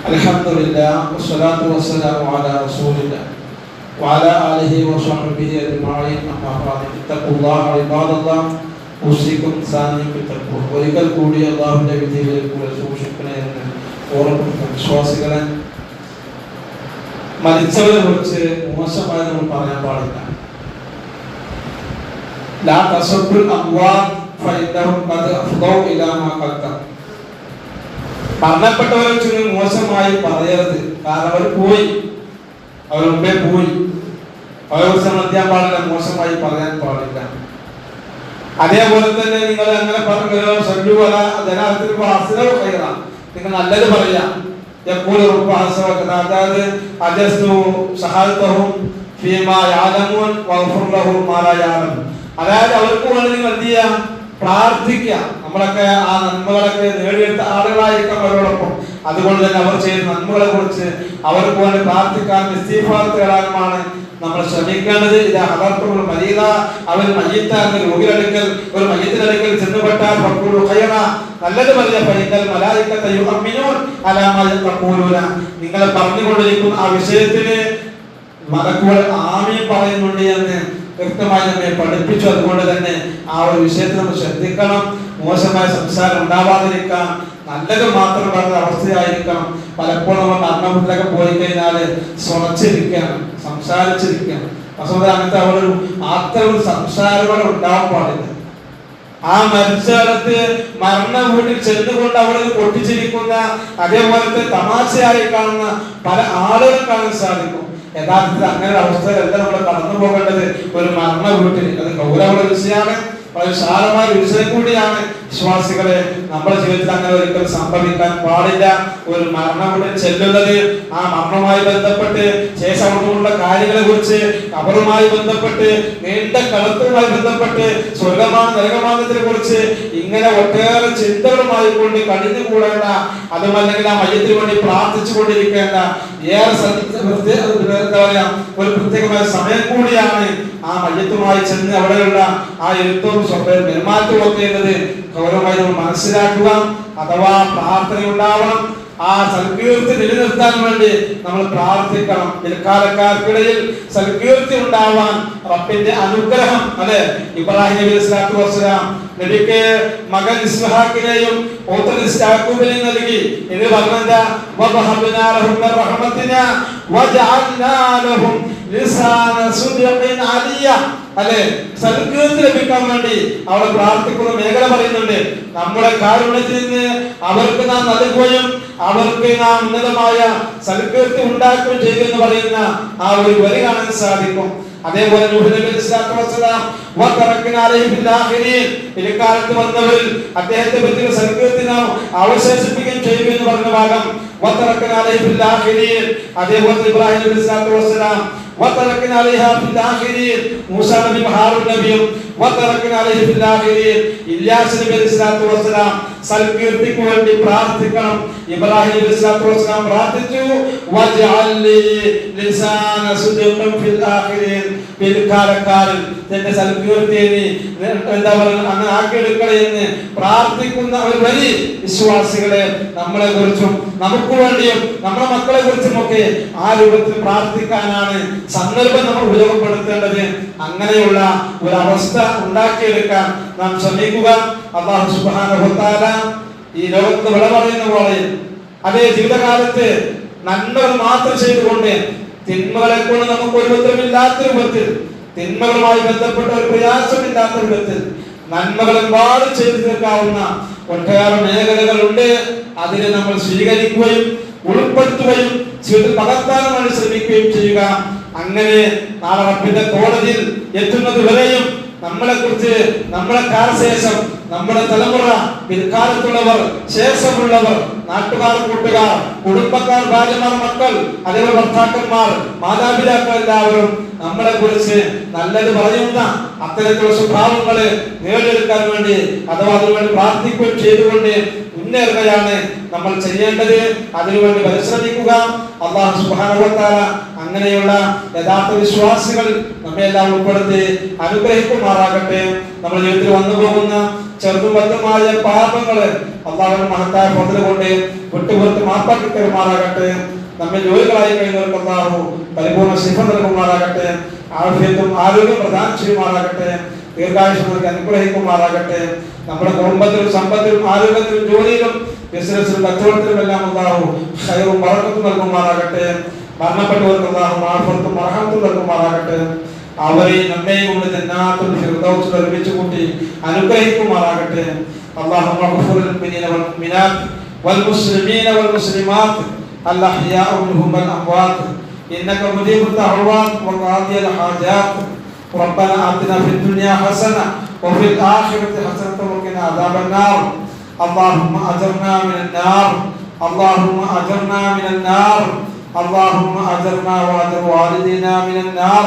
അൽഹംദുലില്ലാഹ് വസ്സലാത്തു വസ്സലാമു അലാ റസൂലില്ലാഹ് വഅലാ ആലിഹി വസഹ്ബിഹി അജ്മഈൻ. അമ്മാ ബഅദ്. ഇത്തഖുല്ലാഹ ഇബാദല്ലാഹ്. ഉസികും സാനിയും ബിത്തഖ്വ. ഒരിക്കൽ കൂടി അല്ലാഹുവിന്റെ വിധികളിൽ കൂടെ സൂക്ഷിക്കണേ എന്ന് ഓർമ്മിപ്പിക്കുന്നു. വിശ്വാസികളെ, മരിച്ചവരെ കുറിച്ച് മോശമായി നമ്മൾ പറയാൻ പാടില്ല. ലാ തസബ്ബുൽ അംവാത് ഫഇന്നഹും ഖദ് അഫ്ദൗ ഇലാ മാ ഖദ്ദം. മരണപ്പെട്ടവരെ കുറിച്ച് മോശമായി പറയരുത്. കാരണം അവർ പോയി, അവർ മുമ്പേ പോയി. അവരെ കുറിച്ച് നമ്മൾ ചെയ്യാൻ പാടില്ല, മോശമായി പറയാൻ പാടില്ല. അതേപോലെ തന്നെ നിങ്ങൾ അങ്ങനെ പറഞ്ഞല്ലോ സല്ലൂല ജനാലത്തിൽ നിങ്ങൾ നല്ലത് പറയാം. അതായത് അതായത് അവർക്ക് വേണ്ടി നിങ്ങൾ എന്ത് ചെയ്യാം, പ്രാർത്ഥിക്കാം. നമ്മളൊക്കെ ആ നന്മകളൊക്കെ നേടിയെടുത്ത ആളുകളായിരിക്കാം അവരോടൊപ്പം. അതുകൊണ്ട് തന്നെ അവർ ചെയ്യുന്ന നന്മകളെ കുറിച്ച് അവർക്ക് വേണ്ടി പ്രാർത്ഥിക്കാൻ ഇസ്തിഗ്ഫാർ തേടാനുമാണ് നമ്മൾ ശ്രമിക്കേണ്ടത്. ഇത് ഹദർത്തുൽ മരീദ, അവർ മയ്യിത്തായ രോഗികളെടുക്കൽ ഒരു മയ്യിത്തിനടുക്കൽ ചെന്നുപെട്ടാൽ ഫഖൂലു ഖൈറ, നല്ലത് പറയുക. ഫഇന്നൽ മലായികത യുഅമ്മിനൂൻ അലാ മാ യഖൂലൂന, നിങ്ങൾ പറഞ്ഞുകൊണ്ടിരിക്കുന്ന ആ വിഷയത്തിന് മലക്കുകൾ ആമീൻ പറയുന്നുണ്ട് എന്ന് വ്യക്തമായി നമ്മെ പഠിപ്പിച്ചു. അതുകൊണ്ട് തന്നെ ആ ഒരു വിഷയത്തിൽ നമ്മൾ ശ്രദ്ധിക്കണം. മോശമായ സംസാരം ഉണ്ടാവാതിരിക്കാം, നല്ലത് മാത്രം പറഞ്ഞ അവസ്ഥയായിരിക്കണം. പലപ്പോഴും നമ്മൾ മരണത്തിലൊക്കെ പോയി കഴിഞ്ഞാൽ സ്വറച്ചിരിക്കണം, സംസാരിച്ചിരിക്കണം. അസുഖം അങ്ങനത്തെ അവളൊരു അത്തരം സംസാരങ്ങൾ ഉണ്ടാവാൻ പാടില്ല. ആ മരിച്ചടത്ത് മരണ വീട്ടിൽ ചെന്നുകൊണ്ട് അവിടെ പൊട്ടിച്ചിരിക്കുന്ന അതേപോലത്തെ തമാശയായി കാണുന്ന പല ആളുകൾ കാണാൻ സാധിക്കും. യഥാർത്ഥത്തിൽ അങ്ങനെ അവസ്ഥയിലല്ല നമ്മൾ കടന്നു പോകേണ്ടത്. ഒരു മരണ വീട്ടിൽ അത് ഗൗരവമുള്ള വിഷയമാണ്, വളരെ വിശാലമായ വിഷയം കൂടിയാണ്. വിശ്വാസികളെ നമ്മുടെ ജീവിതത്തിൽ അങ്ങനെ ഒരിക്കലും സംഭവിക്കാൻ പാടില്ല. ഒരു മരണവിടെ ചെല്ലുന്നത് ആ മരണവുമായി ബന്ധപ്പെട്ട് ശേഷമുള്ള കാര്യങ്ങളെ കുറിച്ച്, അവരുമായി ബന്ധപ്പെട്ട്, നീണ്ട കളത്തുമായി ബന്ധപ്പെട്ട്, സ്വർഗമാണ് നരകമാനത്തിനെ കുറിച്ച് ഇങ്ങനെ ഒട്ടേറെ ചിന്തകളുമായി കൊണ്ട് കഴിഞ്ഞുകൂടേണ്ട, അതുമല്ലെങ്കിൽ ആ മയ്യത്തിന് വേണ്ടി പ്രാർത്ഥിച്ചു കൊണ്ടിരിക്കേണ്ട ഒരു പ്രത്യേകമായ സമയം കൂടിയാണ്. ആ മയ്യത്തുമായി ചെന്ന് അവിടെയുള്ള ആ എഴുത്തും പെരുമാറ്റവും ഒക്കെ എന്നത് ഗൗരവമായി നമ്മൾ മനസ്സിലാക്കുക. അഥവാ പ്രാർത്ഥന ഉണ്ടാവണം. ആ സൽകീർത്തി നിലനിർത്താൻ വേണ്ടി നമ്മൾ പ്രാർത്ഥിക്കണം. പിൽക്കാലക്കാർക്കിടയിൽ സൽകീർത്തി ഉണ്ടാവാൻ റബ്ബിന്റെ അനുഗ്രഹം, അല്ലെ, ഇബ്രാഹിം നബി സ്വല്ലല്ലാഹു അലൈഹി വസല്ലം നബിക്ക് മകൻ ഇസ്ഹാഖിനെയും പുത്രൻ യാക്കൂബിനെയും നൽകി. ഇത് പറഞ്ഞാ വബഹബ്നാ ലഹും മിർ റഹ്മത്തിനാ വജഅൽനാ ലഹും ലിസാന സുദ്ഖിൻ അലിയ, അല്ലെ, സൽകീർത്തി ലഭിക്കാൻ വേണ്ടി അവിടെ പ്രാർത്ഥിക്കുന്ന മേഖല പറയുന്നുണ്ട്. നമ്മുടെ കാരുണ്യത്തിൽ നിന്ന് അവർക്ക് നാം നൽകുകയും അവർക്ക് നാം ഉന്നതമായ സൽകീർത്തി ഉണ്ടാക്കുകയും ചെയ്യുമെന്ന് പറയുന്ന ആ ഒരു വരി കാണാൻ സാധിക്കും. അതേപോലെ നൂഹ് നബി സ്വല്ലല്ലാഹു അലൈഹി വസല്ലം വതറക്നാ അലൈഹി ഫിൽ ആഖിരീൻ, പിൽക്കാലത്ത് വന്നവരിൽ അദ്ദേഹത്തെ പറ്റി സൽകീർത്തി നാം അവശേഷിപ്പിക്കുകയും ചെയ്യുമെന്ന് പറഞ്ഞ ഭാഗം വതറക്നാ അലൈഹി ഫിൽ ആഖിരീൻ. അതേപോലെ ഇബ്രാഹിം നബി സ്വല്ലല്ലാഹു അലൈഹി വസല്ലം വതറക്നാ അലൈഹാ ഫിൽ ആഖിരീൻ, മൂസാ നബി ഹാറൂൻ നബിയും വതറക്നാ അലൈഹി ഫിൽ ആഖിരീൻ. ഇല്യാസ് നബി സ്വല്ലല്ലാഹു അലൈഹി വസല്ലം സൽകീർത്തിക്ക് വേണ്ടി പ്രാർത്ഥിക്കണം. ഇബ്രാഹിം നബി സ്വല്ലല്ലാഹു അലൈഹി വസല്ലം പ്രാർത്ഥിച്ചു വജഅൽ ലി ലിസാന സുദ്ഖിൻ ഫിൽ ആഖിരീൻ, പിൽക്കാലക്കാരിൽ തന്റെ സൽകീർത്തിയെ എന്താ പറയുക അങ്ങനെ ആക്കിയെടുക്കണേ എന്ന് പ്രാർത്ഥിക്കുന്ന ഒരു വരി വിശ്വാസികളെ നമ്മളെ കുറിച്ചും നമുക്ക് വേണ്ടിയും നമ്മുടെ മക്കളെ കുറിച്ചും ഒക്കെ ആ രൂപത്തിൽ പ്രാർത്ഥിക്കാനാണ് സന്ദർഭം നമ്മൾ ഉപയോഗപ്പെടുത്തേണ്ടത്. അങ്ങനെയുള്ള ഒരു അവസ്ഥ ഉണ്ടാക്കിയെടുക്കാൻ നാം ശ്രമിക്കുക. അല്ലാഹു സുബ്ഹാനഹു വ തആല ഈ ലോകത്ത് വിട പറയുന്ന പോലെ അതേ ജീവിതകാലത്ത് നന്മകൾ മാത്രം ചെയ്തുകൊണ്ട് തിന്മകളെ കൊണ്ട് നമുക്ക് ഒരു ബന്ധമില്ലാത്ത രൂപത്തിൽ, തിന്മകളുമായി ബന്ധപ്പെട്ട ഒരു പ്രയാസമില്ലാത്ത വിധത്തിൽ നന്മകൾ ഒരുപാട് ചെയ്തു തീർക്കാവുന്ന ഒട്ടേറെ മേഖലകളുണ്ട്. അതിനെ നമ്മൾ സ്വീകരിക്കുകയും ഉൾപ്പെടുത്തുകയും ജീവിതത്തിൽ പകർത്താൻ വേണ്ടി ശ്രമിക്കുകയും ചെയ്യുക. അങ്ങനെ നാളെ റബ്ബിന്റെ കോടതിയിൽ എത്തുന്നത് വരെയും നമ്മളെ കുറിച്ച്, നമ്മളെ കാലശേഷം, നമ്മുടെ തലമുറ, പിൽക്കാലത്തുള്ളവർ, ശേഷമുള്ളവർ, നാട്ടുകാർ, കൂട്ടുകാർ, കുടുംബക്കാർ, ഭാര്യമാർ, മക്കൾ, അതേപോലെ ഭർത്താക്കന്മാർ, മാതാപിതാക്കൾ എല്ലാവരും നമ്മളെ കുറിച്ച് നല്ലത് പറയുന്ന അത്തരത്തിലുള്ള സ്വഭാവങ്ങള് നേടിയെടുക്കാൻ വേണ്ടി അഥവാ അതിനുവേണ്ടി പ്രാർത്ഥിക്കുകയും ചെയ്തുകൊണ്ട് മുന്നേറുകയാണ് നമ്മൾ ചെയ്യേണ്ടത്. അതിനുവേണ്ടി പരിശ്രമിക്കുക. അല്ലാഹു സുബ്ഹാനഹു വ തആല അങ്ങനെയുള്ള യഥാർത്ഥ വിശ്വാസികൾ നമ്മെ എല്ലാം ഉൾപ്പെടുത്തി അനുഗ്രഹിക്കുമാറാകട്ടെ. നമ്മുടെ ജീവിതത്തിൽ വന്നു പോകുന്ന ചെറുതും വലുതുമായ പാപങ്ങള് അല്ലാഹുവിന്റെ മഹത്തായ ഫضل കൊണ്ട് വിട്ടുപുറത്ത് മാപ്പാക്കി തരുമാറാകട്ടെ. നമ്മെ ജോലികളായി കഴിയുന്നവർക്ക് അല്ലാഹു പരിപൂർണ്ണ ശിഫ നൽകുമാറാകട്ടെ. ആഫിയത്തും ആരോഗ്യം പ്രദാനം ചെയ്യുമാറാകട്ടെ. ദീർഘായുസ്സ് നൽകി അനുഗ്രഹിക്കുമാറാകട്ടെ. നമ്മുടെ കുടുംബത്തിലും സമ്പത്തിലും ആരോഗ്യത്തിലും ജോലിയിലും ബിസിനസ്സിലും കച്ചവടത്തിലും എല്ലാം അല്ലാഹു ഖൈറും ബറക്കത്തും നൽകുമാറാകട്ടെ. മരണപ്പെട്ടവർക്ക് അല്ലാഹു മഗ്ഫിറത്തും റഹ്മത്തും നൽകുമാറാകട്ടെ. അവരെയും നമ്മെയും കൊണ്ട് ജന്നാത്തുൽ ഫിർദൗസിൽ ഒരുമിച്ച് കൂട്ടി അനുഗ്രഹിക്കുമാറാകട്ടെ. അല്ലാഹുമ്മ ഗ്ഫിർ ലിൽ മുഅ്മിനീന വൽ മുഅ്മിനാത്ത് വൽ മുസ്ലിമീന വൽ മുസ്ലിമാത്ത് അൽ അഹ്യാഉ മിൻഹും വൽ അംവാത്ത് إنك مجيب الدعوات وقاضي الحاجات. ربنا آتنا في الدنيا حسنة وفي الآخرة حسنة وقنا عذاب النار. اللهم أجرنا من النار، اللهم أجرنا من النار، اللهم أجرنا وأجر والدينا من النار.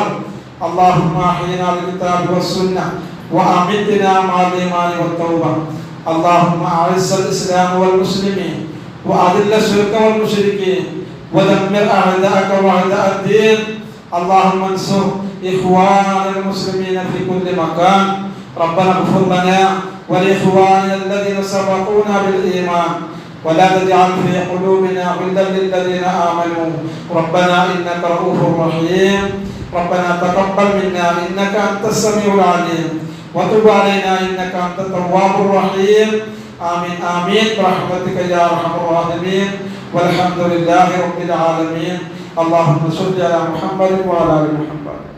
اللهم أحينا بالكتاب والسنة وأمتنا مع الإيمان والتوبة. اللهم أعز الإسلام والمسلمين وأذل الشرك والمشركين ودمر أعداءك وأعداء الدين. اللهم انصر إخواننا المسلمين في كل مكان. ربنا اغفر لنا ولإخواننا الذين سبقونا بالإيمان ولا تجعل في قلوبنا غلا للذين آمنوا ربنا إنك رؤوف رحيم. ربنا تقبل منا إنك أنت السميع العليم وتب علينا إنك أنت التواب الرحيم. آمين آمين برحمتك يا أرحم الراحمين والحمد لله رب العالمين. اللهم صل على محمد وعلى آل محمد.